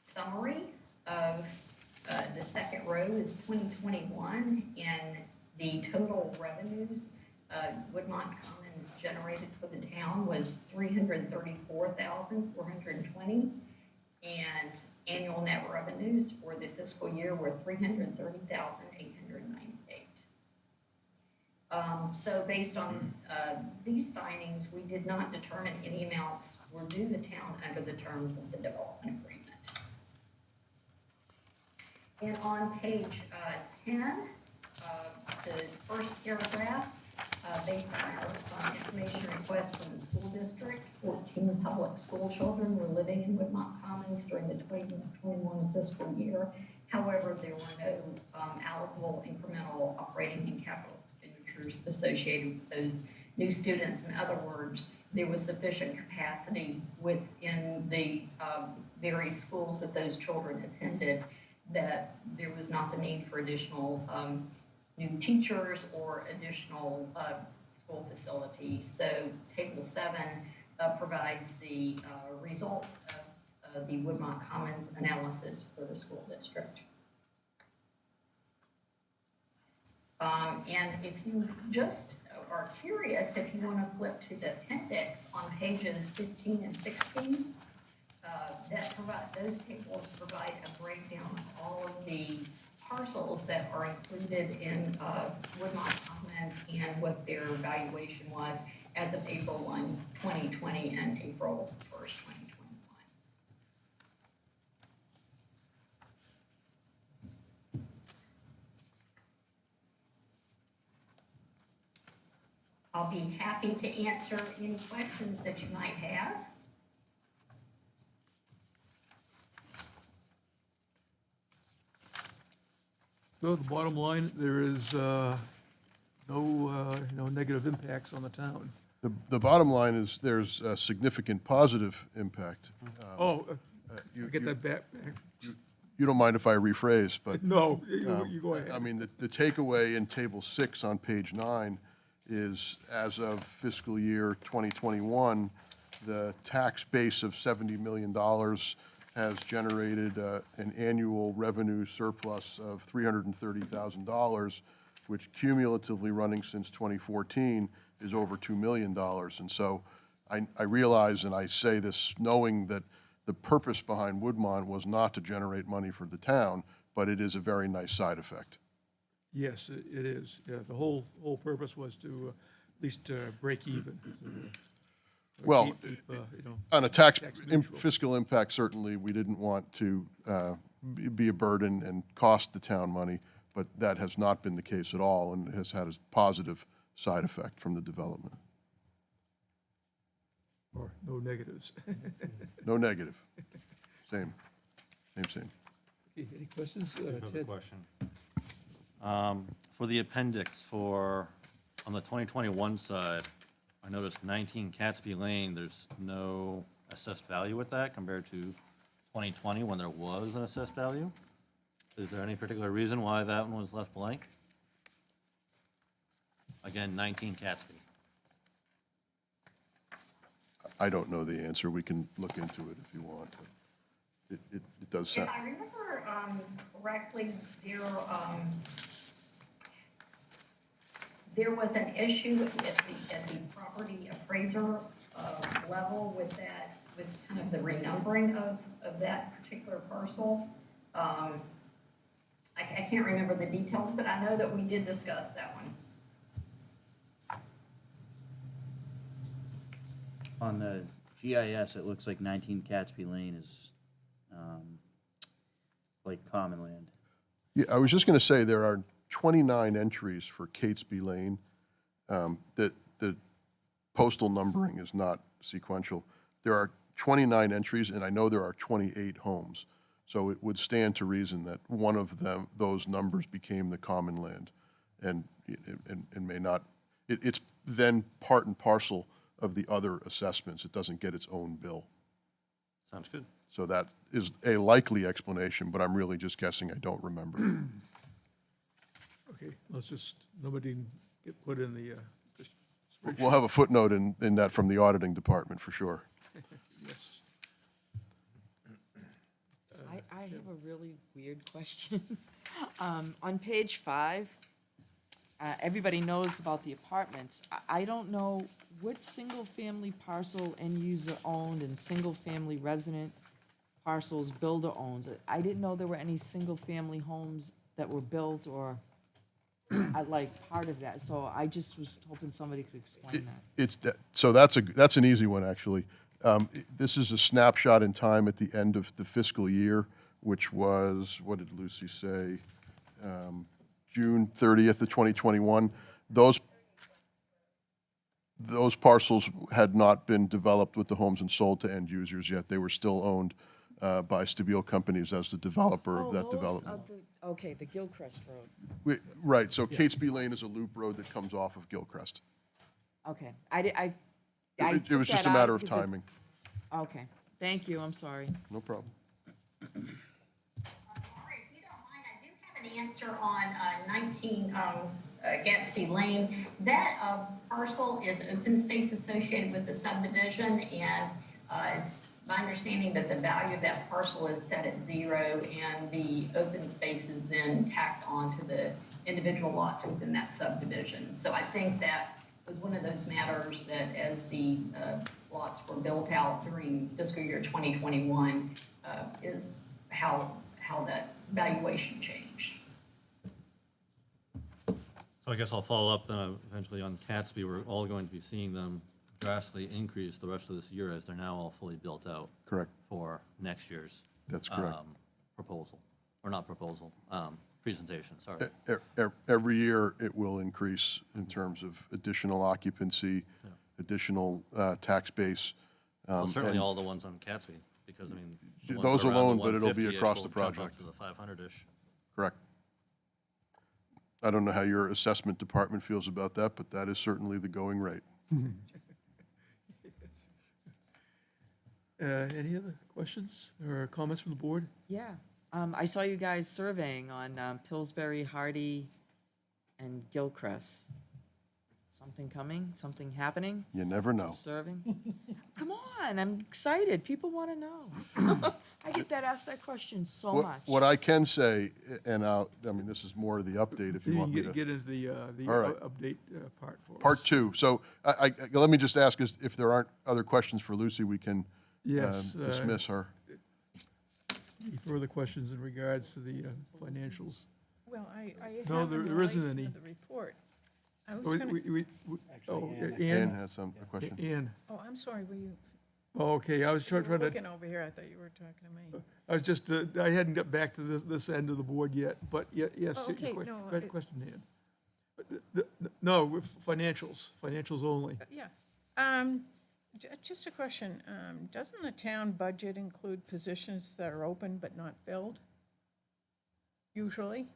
summary of the second row is 2021, and the total revenues Woodmont Commons generated for the town was $334,420, and annual net revenues for the fiscal year were $330,898. So based on these findings, we did not determine any amounts were due the town under the terms of the development agreement. And on page 10, the first paragraph, based on our information request from the school district, 14 public school children were living in Woodmont Commons during the 2021 fiscal year. However, there were no allocable incremental operating and capital expenditures associated with those new students. In other words, there was sufficient capacity within the various schools that those children attended that there was not the need for additional new teachers or additional school facilities. So Table 7 provides the results of the Woodmont Commons analysis for the school district. And if you just are curious, if you want to flip to the appendix on pages 15 and 16, those tables provide a breakdown of all of the parcels that are included in Woodmont Commons and what their valuation was as of April 1, 2020 and April 1st, 2021. I'll be happy to answer any questions that you might have. So the bottom line, there is no negative impacts on the town. The bottom line is there's a significant positive impact. Oh, you get that back? You don't mind if I rephrase, but. No, you go ahead. I mean, the takeaway in Table 6 on page 9 is, as of fiscal year 2021, the tax base of $70 million has generated an annual revenue surplus of $330,000, which cumulatively running since 2014 is over $2 million. And so I realize, and I say this knowing that the purpose behind Woodmont was not to generate money for the town, but it is a very nice side effect. Yes, it is. Yeah, the whole purpose was to at least break even. Well, Keep, on a tax neutral. fiscal impact, certainly, we didn't want to be a burden and cost the town money, but that has not been the case at all and has had a positive side effect from the development. Or no negatives. No negative. Same. Okay, any questions? Another Ted? question. For the appendix on the 2021 side, I noticed 19 Catesby Lane, there's no assessed value with that compared to 2020 when there was an assessed value. Is there any particular reason why that one was left blank? Again, 19 Catesby. I don't know the answer. We can look into it if you want. It does If sound. I remember correctly, there was an issue at the property appraiser level with that, with kind of the renumbering of that particular parcel. I can't remember the details, but I know that we did discuss that one. On the GIS, it looks like 19 Catesby Lane is like common land. Yeah, I was just going to say there are 29 entries for Catesby Lane. That the postal numbering is not sequential. There are 29 entries, and I know there are 28 homes. So it would stand to reason that one of them, those numbers became the common land, and may not. It's then part and parcel of the other assessments. It doesn't get its own bill. Sounds good. So that is a likely explanation, but I'm really just guessing. I don't remember. Okay, let's just, nobody get put in the spreadsheet. We'll have a footnote in that from the auditing department for sure. Yes. I have a really weird question. On page 5, everybody knows about the apartments. I don't know what single-family parcel end user owned and single-family resident parcels builder owns. I didn't know there were any single-family homes that were built or I like part of that, so I just was hoping somebody could explain that. So that's an easy one, actually. This is a snapshot in time at the end of the fiscal year, which was, what did Lucy say? June 30th of 2021. Those parcels had not been developed with the homes and sold to end users yet. They were still owned by Stabile Companies as the developer of that development. Okay, the Gilchrist Road. Right, so Catesby Lane is a loop road that comes off of Gilchrist. Okay, It took was just that a out matter of because it's- timing. Okay, thank you, I'm sorry. No problem. All right, if you don't mind, I do have an answer on 19 Gatsby Lane. That parcel is open space associated with the subdivision, and it's my understanding that the value of that parcel is set at 0, and the open space is then tacked onto the individual lots within that subdivision. So I think that was one of those matters that as the lots were built out during fiscal year 2021, is how that valuation changed. So I guess I'll follow up then eventually on Catesby. We're all going to be seeing them drastically increase the rest of this year as they're now all fully built out. Correct. For next year's. That's correct. Proposal, or not proposal, presentation, sorry. Every year, it will increase in terms of additional occupancy, additional tax base. Well, certainly and all the ones on Catesby, because I mean. the ones Those around the alone, but it'll be 150-ish across will the jump up project. To the 500-ish. Correct. I don't know how your assessment department feels about that, but that is certainly the going rate. Any other questions or comments from the board? Yeah, I saw you guys surveying on Pillsbury, Hardy, and Gilchrist. Something coming, something happening? You never know. Serving? Come on, I'm excited, people want to know. I get asked that question so much. What I can say, and I mean, this is more of the update if you You want me to. get into the All right. update part for us. Part 2. So let me just ask if there aren't other questions for Lucy, we can Yes, dismiss her. Any further questions in regards to the financials? Well, I No, have there in isn't light any. of the report. I We- was gonna, we- Oh, Ann Ann? has a question. Ann. oh, I'm sorry, were you, Oh, okay, I was you trying were to, looking over here, I thought you were talking to me. I was just, I hadn't got back to this end of the board yet, but yes, Oh, your okay, que- no, que- question, Ann. No, with financials only. Yeah. Just a question. Doesn't the town budget include positions that are open but not filled? Usually?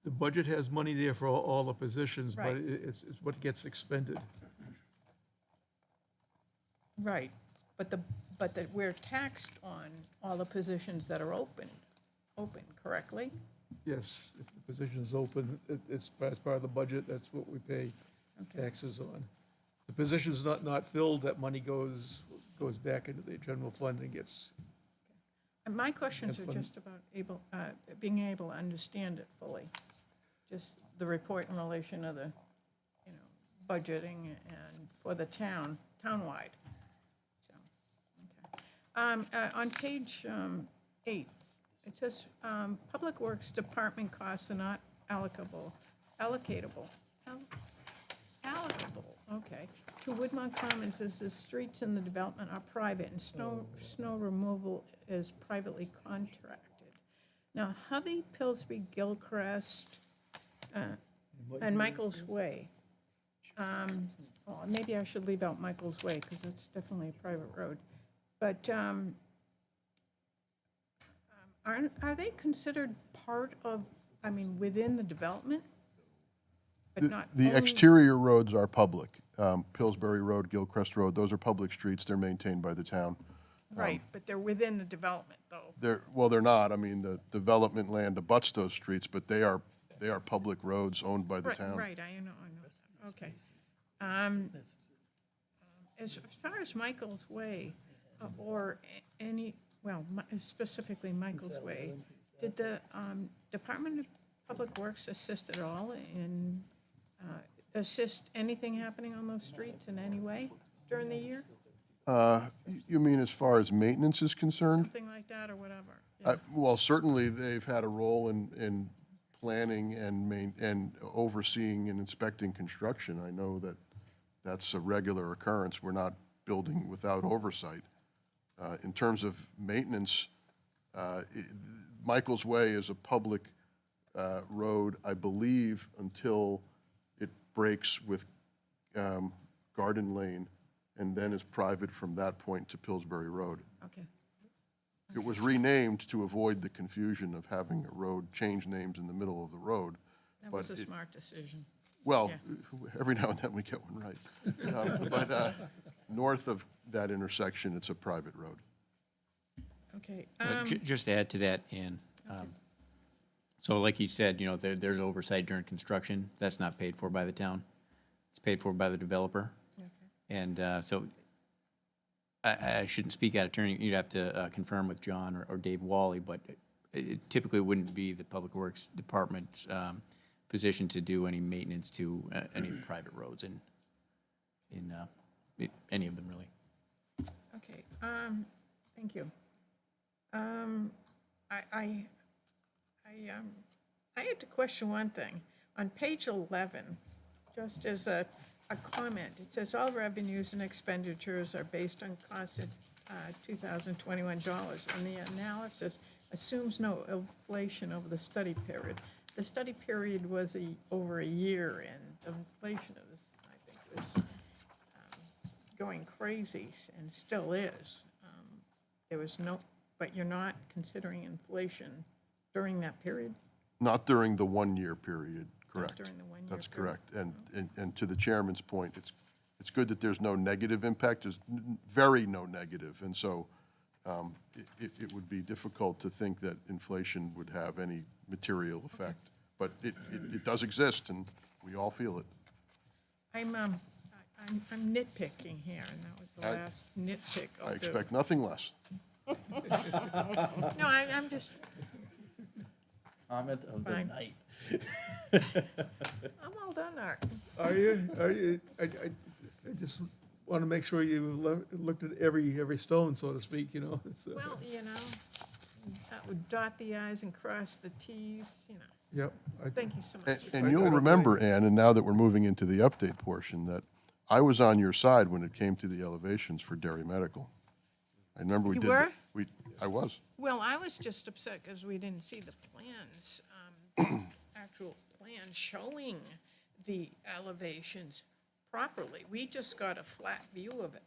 The budget has money there for all the positions, but Right. it's what gets expended. Right. But we're taxed on all the positions that are open, correctly? Yes, if the position is open, it's as part of the budget, that's what we pay taxes on. The position's not filled, that money goes back into the general fund and gets, And my questions Have are fun. just about being able to understand it fully. Just the report in relation to the, budgeting and for the townwide. So, okay. On page 8, it says, Public Works Department costs are not allocatable, okay, to Woodmont Commons as the streets in the development are private and snow removal is privately contracted. Now, Hovey, Pillsbury, Gilchrist, and Michael's Way. Well, maybe I should leave out Michael's Way, because that's definitely a private road. But are they considered part of, within the development? But not The owned- exterior roads are public. Pillsbury Road, Gilchrist Road, those are public streets. They're maintained by the town. Right, but they're within the development, though. They're not. I mean, the development land abuts those streets, but they are public roads owned by the Right, town. right, I know, okay. As far as Michael's Way, or any, well, specifically Michael's Way, did the Department of Public Works assist at all in, assist anything happening on those streets in any way during the year? You mean as far as maintenance is concerned? Something like that, or whatever? Yeah. Well, certainly, they've had a role in planning and overseeing and inspecting construction, I know that that's a regular occurrence. We're not building without oversight. In terms of maintenance, Michael's Way is a public road, I believe, until it breaks with Garden Lane, and then is private from that point to Pillsbury Road. Okay. It was renamed to avoid the confusion of having a road change names in the middle of the road. That but was a it- smart decision. Well, Yeah. every now and then we get one right. But north of that intersection, it's a private road. Okay. Just to add to that, Ann, so like he said, you know, there's oversight during construction. That's not paid for by the town. It's paid for by the developer. And so I shouldn't speak out of turn. You'd have to confirm with John or Dave Wally, but it typically wouldn't be the Public Works Department's position to do any maintenance to any of the private roads in any of them, really. Okay, thank you. I had to question one thing. On page 11, just as a comment, it says all revenues and expenditures are based on constant 2021 dollars, and the analysis assumes no inflation over the study period. The study period was over a year, and the inflation was going crazy, and still is. There was no, but you're not considering inflation during that period? Not during the one-year period, correct. during the one-year That's period. correct. And to the chairman's point, it's good that there's no negative impact. There's very no negative. And so it would be difficult to think that inflation would have any material effect. But it does exist, and we all feel it. I'm nitpicking here, and that was the last nitpick I'll I do. expect nothing less. No, I'm just, Comment of the Fine. night. I'm all done, Art. Are you, I just want to make sure you looked at every stone, so to speak, you know? It's, Well, you know, that would dot the i's and cross the t's, you know. Yep. Thank you so And, much. and I you'll don't remember, Ann, and now that we're moving into the update portion, that I was on your side when it came to the elevations for Derry Medical. I remember we You did. were? I was. Well, I was just upset because we didn't see the plans, actual plans showing the elevations properly. We just got a flat view of it,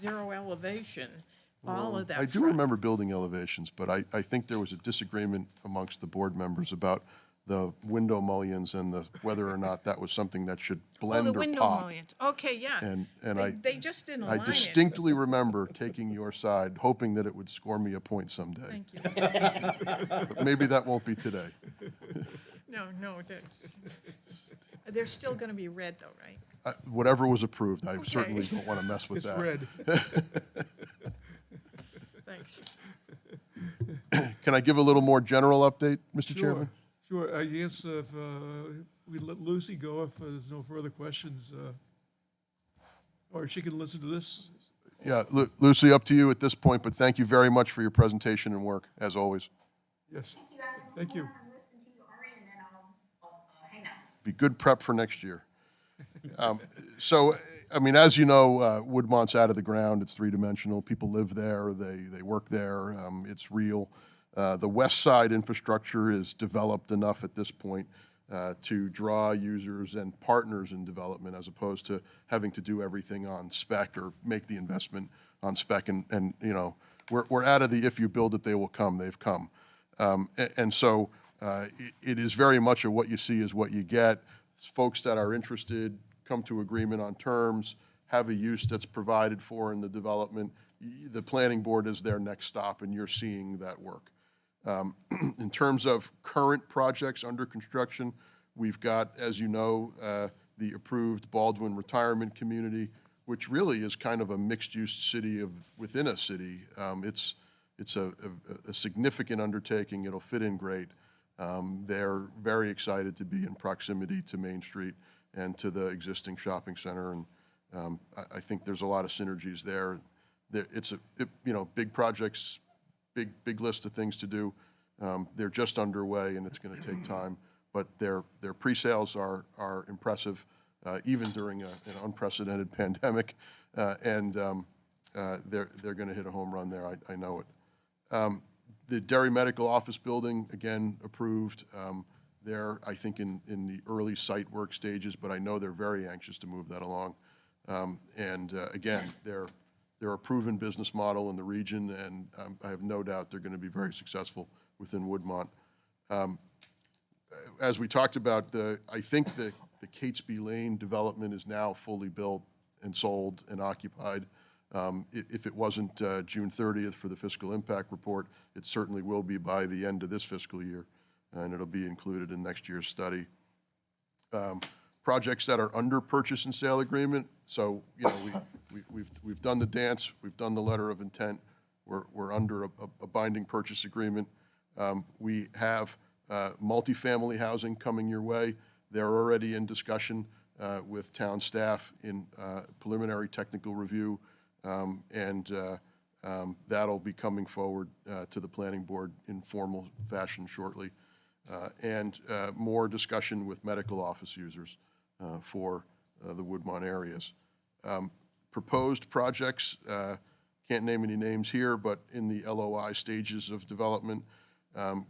zero elevation, all of that. I do front. remember building elevations, but I think there was a disagreement amongst the board members about the window mullions and whether or not that was something that should Oh, blend the or window pop. mullions. Okay, yeah. And They just didn't I align it. distinctly remember taking your side, hoping that it would score me a point someday. Thank you. But maybe that won't be today. No, they're still going to be red though, right? Whatever was approved, I Okay. certainly don't want to mess with It's that. red. Thanks. Can I give a little more general update, Mr. Chairman? Sure, I guess if we let Lucy go, if there's no further questions, or she can listen to this. Yeah, Lucy, up to you at this point, but thank you very much for your presentation and work, as always. Yes, thank you. Listen to you, Ari, and then I'll hang up. Be good prep for next year. So, I mean, as you know, Woodmont's out of the ground. It's three-dimensional. People live there. They work there. It's real. The west side infrastructure is developed enough at this point to draw users and partners in development, as opposed to having to do everything on spec or make the investment on spec. And you know, we're out of the if you build it, they will come. They've come. And so it is very much a what you see is what you get. It's folks that are interested come to agreement on terms, have a use that's provided for in the development. The planning board is their next stop, and you're seeing that work. In terms of current projects under construction, we've got, as you know, the approved Baldwin Retirement Community, which really is kind of a mixed-use city within a city. It's a significant undertaking. It'll fit in great. They're very excited to be in proximity to Main Street and to the existing shopping center, and I think there's a lot of synergies there. It's big projects, big list of things to do. They're just underway, and it's going to take time. but their pre-sales are impressive, even during an unprecedented pandemic. And they're going to hit a home run there. I know it. The Derry Medical Office Building, again, approved. They're, I think, in the early site work stages, but I know they're very anxious to move that along. Again, they're a proven business model in the region, and I have no doubt they're going to be very successful within Woodmont. As we talked about, I think the Catesby Lane development is now fully built and sold and occupied. If it wasn't June 30th for the fiscal impact report, it certainly will be by the end of this fiscal year, and it'll be included in next year's study. Projects that are under purchase and sale agreement, so, you know, we've done the dance, we've done the letter of intent, we're under a binding purchase agreement. We have multifamily housing coming your way. They're already in discussion with town staff in preliminary technical review, and that'll be coming forward to the planning board in formal fashion shortly. And more discussion with medical office users for the Woodmont areas. Proposed projects, can't name any names here, but in the LOI stages of development,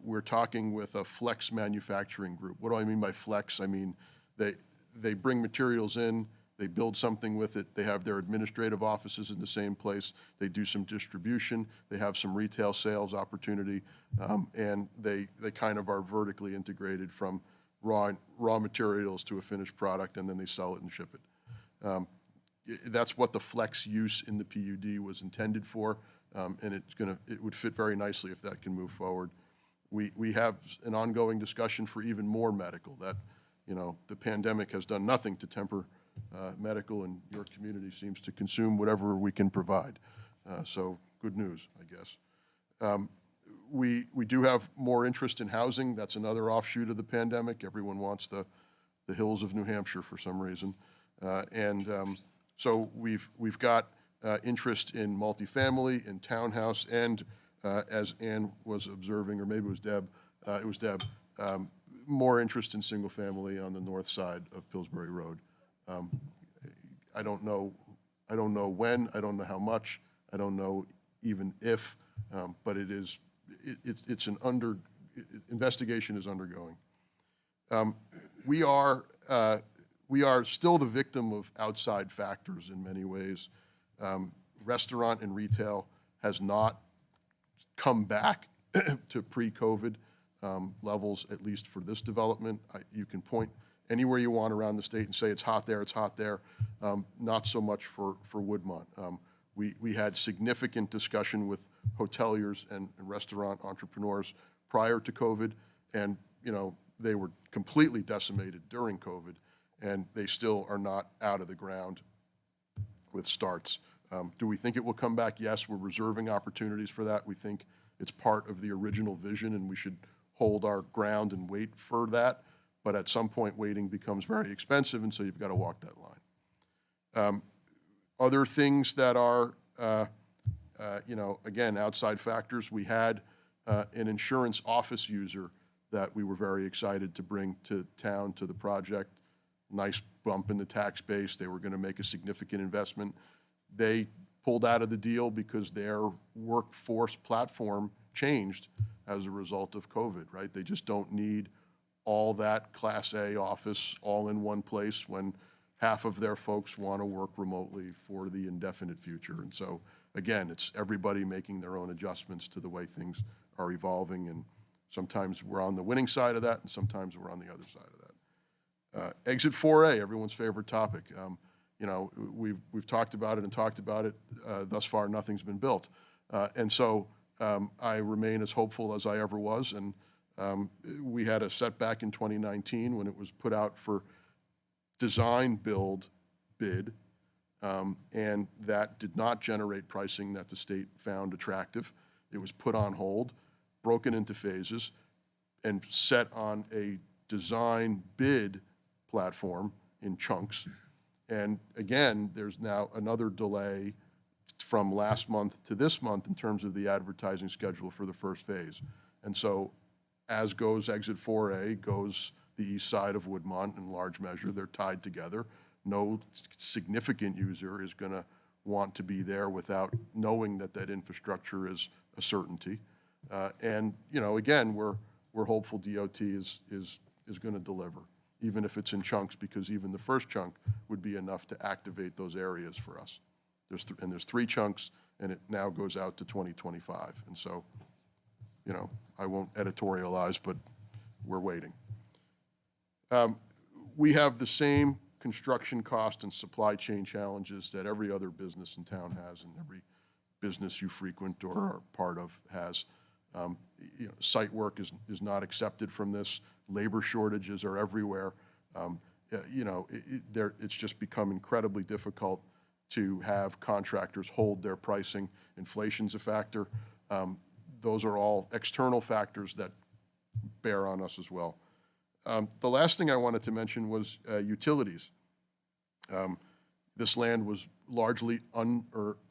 we're talking with a flex manufacturing group. What do I mean by flex? I mean, they bring materials in, they build something with it, they have their administrative offices in the same place, they do some distribution, they have some retail sales opportunity, and they kind of are vertically integrated from raw materials to a finished product, and then they sell it and ship it. That's what the flex use in the PUD was intended for, and it would fit very nicely if that can move forward. We have an ongoing discussion for even more medical. That, you know, the pandemic has done nothing to temper medical, and your community seems to consume whatever we can provide. So good news, I guess. We do have more interest in housing. That's another offshoot of the pandemic. Everyone wants the hills of New Hampshire for some reason. So we've got interest in multifamily, in townhouse, and as Ann was observing, or maybe it was Deb, more interest in single family on the north side of Pillsbury Road. I don't know when, I don't know how much, I don't know even if, but investigation is undergoing. We are still the victim of outside factors in many ways. Restaurant and retail has not come back to pre-COVID levels, at least for this development. You can point anywhere you want around the state and say it's hot there, it's hot there. Not so much for Woodmont. We had significant discussion with hoteliers and restaurant entrepreneurs prior to COVID, and you know, they were completely decimated during COVID, and they still are not out of the ground with starts. Do we think it will come back? Yes, we're reserving opportunities for that. We think it's part of the original vision, and we should hold our ground and wait for that. But at some point, waiting becomes very expensive, and so you've got to walk that line. Other things that are, you know, again, outside factors, we had an insurance office user that we were very excited to bring to town to the project. Nice bump in the tax base. They were going to make a significant investment. They pulled out of the deal because their workforce platform changed as a result of COVID, right? They just don't need all that Class A office all in one place when half of their folks want to work remotely for the indefinite future. And so, again, it's everybody making their own adjustments to the way things are evolving, and sometimes we're on the winning side of that, and sometimes we're on the other side of that. Exit 4A, everyone's favorite topic. You know, we've talked about it and talked about it. Thus far, nothing's been built. And so I remain as hopeful as I ever was. And we had a setback in 2019 when it was put out for design build bid, and that did not generate pricing that the state found attractive. It was put on hold, broken into phases, and set on a design bid platform in chunks. And again, there's now another delay from last month to this month in terms of the advertising schedule for the first phase. And so as goes Exit 4A, goes the east side of Woodmont in large measure. They're tied together. No significant user is going to want to be there without knowing that that infrastructure is a certainty. And, you know, again, we're hopeful DOT is going to deliver, even if it's in chunks, because even the first chunk would be enough to activate those areas for us. There's 3 chunks, and it now goes out to 2025. And so, you know, I won't editorialize, but we're waiting. We have the same construction cost and supply chain challenges that every other business in town has, and every business you frequent or are part of has. You know, site work is not accepted from this. Labor shortages are everywhere. You know, it's just become incredibly difficult to have contractors hold their pricing. Inflation's a factor. Those are all external factors that bear on us as well. The last thing I wanted to mention was utilities. This land was largely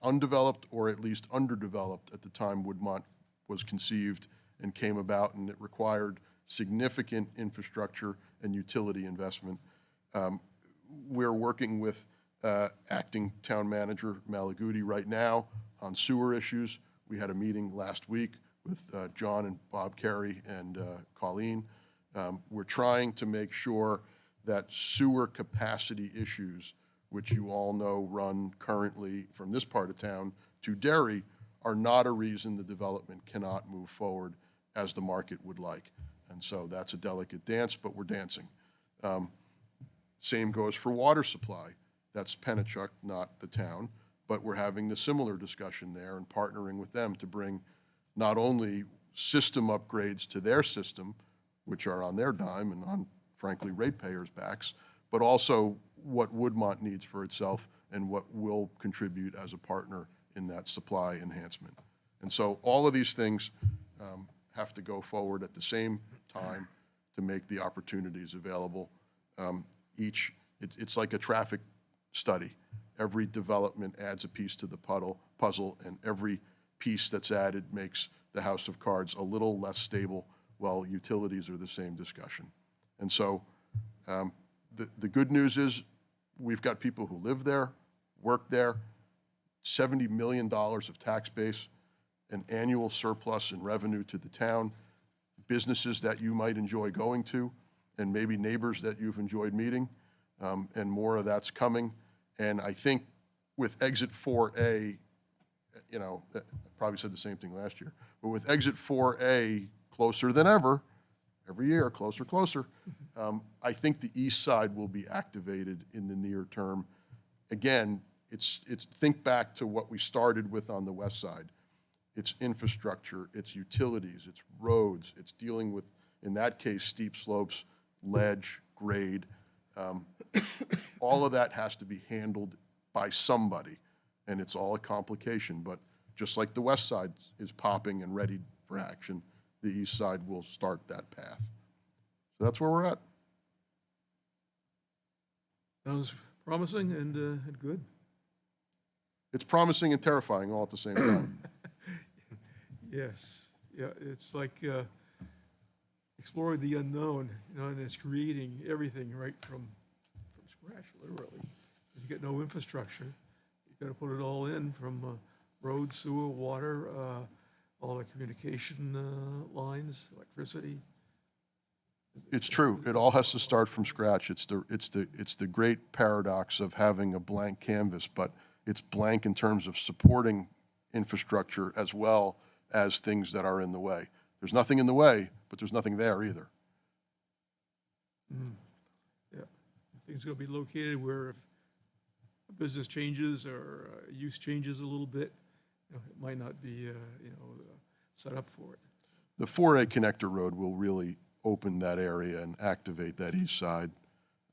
undeveloped, or at least underdeveloped at the time Woodmont was conceived and came about, and it required significant infrastructure and utility investment. We're working with acting town manager Malaguti right now on sewer issues. We had a meeting last week with John and Bob Carey and Colleen. We're trying to make sure that sewer capacity issues, which you all know run currently from this part of town to Derry, are not a reason the development cannot move forward as the market would like. And so that's a delicate dance, but we're dancing. Same goes for water supply. That's Pennachuck, not the town, but we're having the similar discussion there and partnering with them to bring not only system upgrades to their system, which are on their dime and on, frankly, ratepayers' backs, but also what Woodmont needs for itself and what we'll contribute as a partner in that supply enhancement. And so all of these things have to go forward at the same time to make the opportunities available. It's like a traffic study. Every development adds a piece to the puzzle, and every piece that's added makes the house of cards a little less stable, while utilities are the same discussion. And so the good news is we've got people who live there, work there, $70 million of tax base, an annual surplus in revenue to the town, businesses that you might enjoy going to, and maybe neighbors that you've enjoyed meeting, and more of that's coming. And I think with Exit 4A, you know, I probably said the same thing last year, but with Exit 4A closer than ever, every year, closer, I think the east side will be activated in the near term. Again, it's think back to what we started with on the west side. It's infrastructure, it's utilities, it's roads, it's dealing with, in that case, steep slopes, ledge, grade. All of that has to be handled by somebody, and it's all a complication. But just like the west side is popping and ready for action, the east side will start that path. So that's where we're at. Sounds promising and good. It's promising and terrifying all at the same time. Yes, yeah, it's like exploring the unknown, you know, and it's creating everything right from scratch, literally. You get no infrastructure. You got to put it all in from road, sewer, water, all the communication lines, electricity. It's true. It all has to start from scratch. It's the great paradox of having a blank canvas, but it's blank in terms of supporting infrastructure as well as things that are in the way. There's nothing in the way, but there's nothing there either. Yeah, things going to be located where if a business changes or use changes a little bit, you know, it might not be, set up for it. The 4A connector road will really open that area and activate that east side.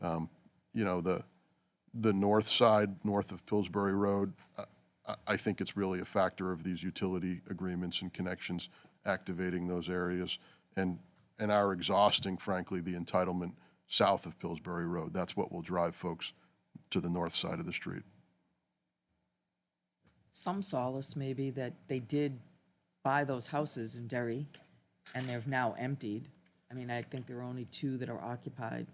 You know, the north side, north of Pillsbury Road, I think it's really a factor of these utility agreements and connections activating those areas and our exhausting, frankly, the entitlement south of Pillsbury Road. That's what will drive folks to the north side of the street. Some solace maybe that they did buy those houses in Derry and they're now emptied I mean, I think there are only 2 that are occupied.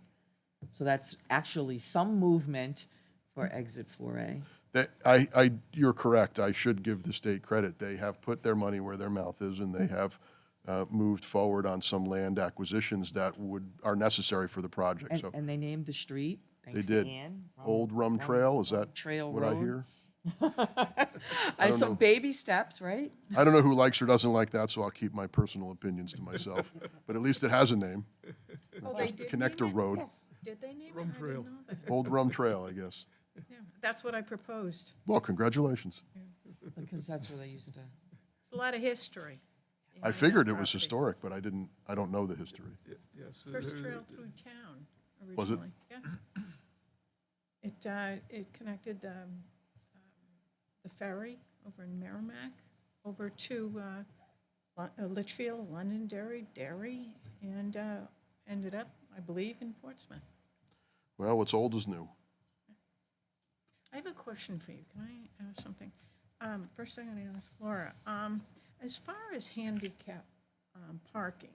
So that's actually some movement for exit 4A. You're correct. I should give the state credit. They have put their money where their mouth is, and they have moved forward on some land acquisitions that are necessary for the project, so. And they named the street, They thanks to did. Ann. Old Rum Trail, is that Trail what I Road. hear? So know. baby steps, right? I don't know who likes or doesn't like that, so I'll keep my personal opinions to myself. But at least it has a name. Oh, they did Connector name it? Road. Did they name it? Rum I Trail. didn't know that. Old Rum Trail, I guess. Yeah, that's what I proposed. Well, congratulations. Because that's where they used to. It's a lot of history. I behind figured that it was property. historic, but I don't know the history. Yes. First trail through town Was it? originally. Yeah. It connected the ferry over in Merrimack over to Litchfield, Londonderry, Derry, and ended up, I believe, in Portsmouth. Well, what's old is new. I have a question for you. Can I ask something? First, I'm going to ask Laura. As far as handicap parking,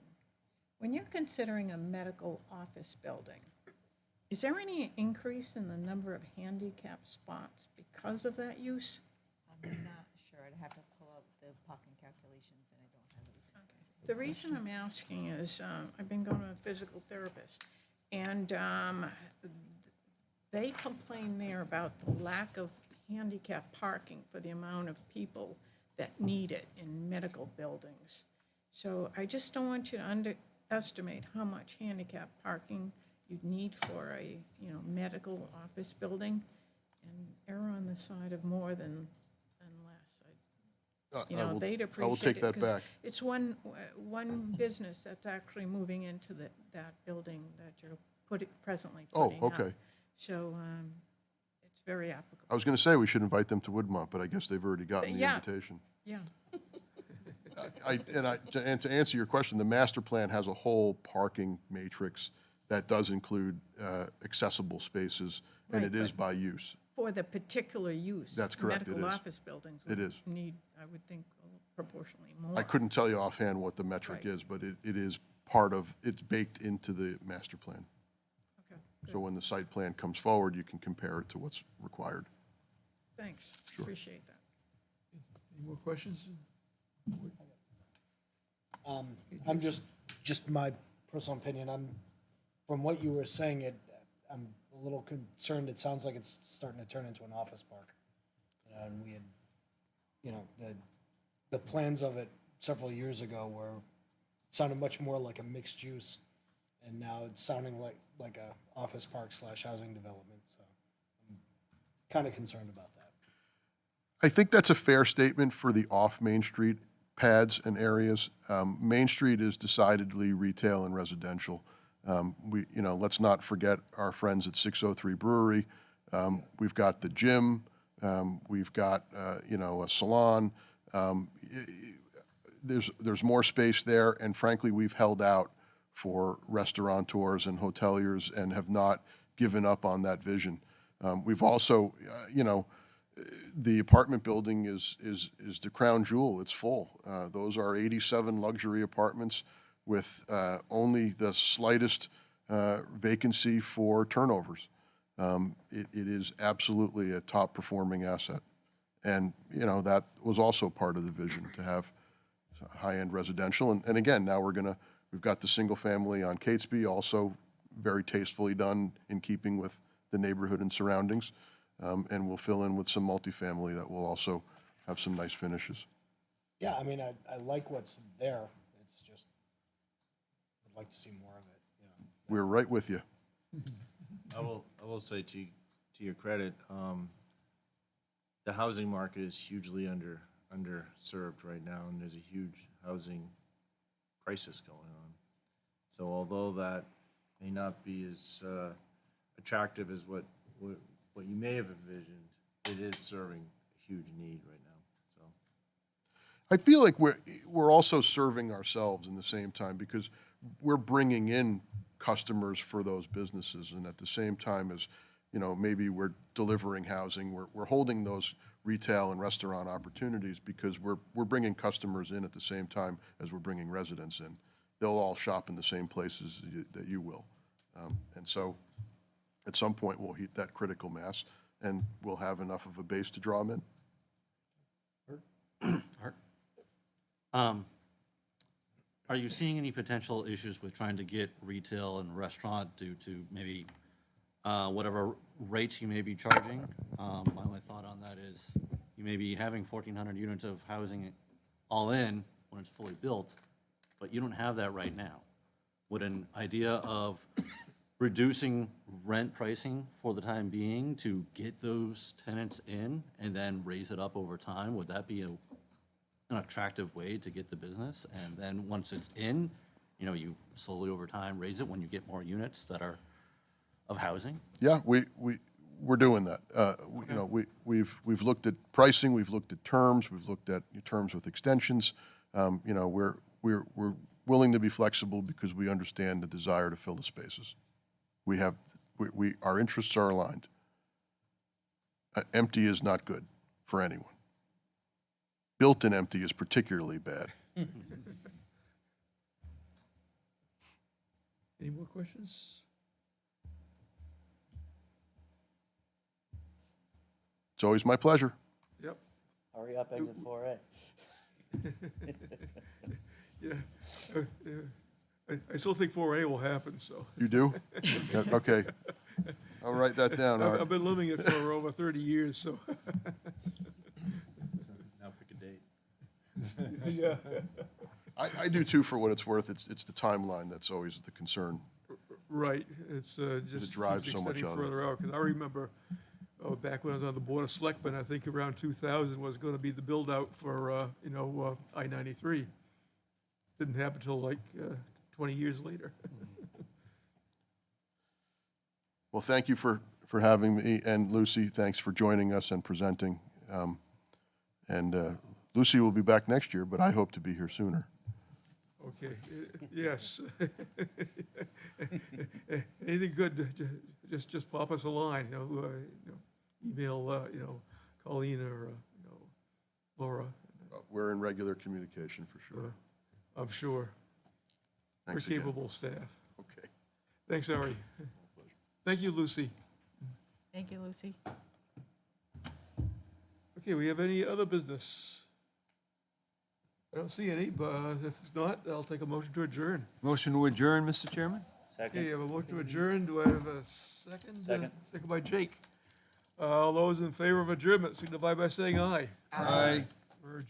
when you're considering a medical office building, is there any increase in the number of handicap spots because of that use? I'm not sure. I'd have to pull up the parking calculations, and I don't have those. The reason I'm asking is, I've been going to a physical therapist, and they complain there about the lack of handicap parking for the amount of people that need it in medical buildings. So I just don't want you to underestimate how much handicap parking you'd need for a, medical office building, and err on the side of more than less. I will- They'd I appreciate it. will take that 'cause back. It's one business that's actually moving into that building that you're presently Oh, putting up. okay. So it's very applicable. I was going to say we should invite them to Woodmont, but I guess they've already gotten the Yeah. invitation. Yeah, To answer your question, the master plan has a whole parking matrix that does include accessible spaces, and Right, it is but- by use. for the particular use. That's correct, it Medical is. office buildings It would is. need, I would think, proportionally more. I couldn't tell you offhand what the metric Right. is, but it is part of, it's baked into the master plan. Okay, So when the site plan comes forward, you can compare it to what's required. thanks, appreciate that. Any more questions? I'm just my personal opinion, from what you were saying, I'm a little concerned, it sounds like it's starting to turn into an office park. And we had, the plans of it several years ago sounded much more like a mixed use, and now it's sounding like a office park / housing development, so I'm kind of concerned about that. I think that's a fair statement for the off-Main Street pads and areas. Main Street is decidedly retail and residential. Let's not forget our friends at 603 Brewery. We've got the gym, we've got, a salon. There's more space there, and frankly, we've held out for restaurateurs and hoteliers and have not given up on that vision. We've also, the apartment building is the crown jewel. It's full. Those are 87 luxury apartments with only the slightest vacancy for turnovers. It is absolutely a top-performing asset. And, that was also part of the vision, to have high-end residential. And again, now we've got the single-family on Catesby, also very tastefully done in keeping with the neighborhood and surroundings. And we'll fill in with some multifamily that will also have some nice finishes. Yeah, I mean, I like what's there, it's just, I'd like to see more of it, We're right with you. I will say to your credit, the housing market is hugely underserved right now, and there's a huge housing crisis going on. So although that may not be as attractive as what you may have envisioned, it is serving a huge need right now, so. I feel like we're also serving ourselves in the same time, because we're bringing in customers for those businesses, and at the same time as, maybe we're delivering housing, we're holding those retail and restaurant opportunities because we're bringing customers in at the same time as we're bringing residents in. they'll all shop in the same places that you will. And so at some point, we'll hit that critical mass, and we'll have enough of a base to draw them in. Are you seeing any potential issues with trying to get retail and restaurant due to maybe whatever rates you may be charging? My only thought on that is you may be having 1,400 units of housing all in when it's fully built, but you don't have that right now. Would an idea of reducing rent pricing for the time being to get those tenants in and then raise it up over time, would that be an attractive way to get the business? And then once it's in, you slowly over time raise it when you get more units that are of housing? Yeah, we're doing that. We've looked at pricing, we've looked at terms, we've looked at terms with extensions. We're willing to be flexible because we understand the desire to fill the spaces. Our interests are aligned. Empty is not good for anyone. Built and empty is particularly bad. Any more questions? It's always my pleasure. Yep. Hurry up, exit 4A. Yeah. I still think 4A will happen, so. You do? Yeah, okay. I'll write that down, Art. I've been living it for over 30 years, so. Now pick a date. Yeah. I do too, for what it's worth. It's the timeline that's always the concern. Right, it's just drives keeps so much extending of it. further out, because I remember, back when I was on the Board of Selectmen, I think around 2000 was gonna be the build-out for, I-93. Didn't happen till like 20 years later. Well, thank you for having me, and Lucy, thanks for joining us and presenting. And Lucy will be back next year, but I hope to be here sooner. Okay, yes. Anything good, just pop us a line, email, Colleen or, Laura, We're in regular communication for sure. I'm sure. We're Thanks again. capable staff. Okay. Thanks, Ari. Thank you, Lucy. Thank you, Lucy. Okay, we have any other business? I don't see any, but if not, I'll take a motion to adjourn. Motion to adjourn, Mr. Chairman? Okay, you have a motion to adjourn. Do I have a second? Second. Second by Jake. All those in favor of adjournment signify by saying aye. Aye. We're adjourned.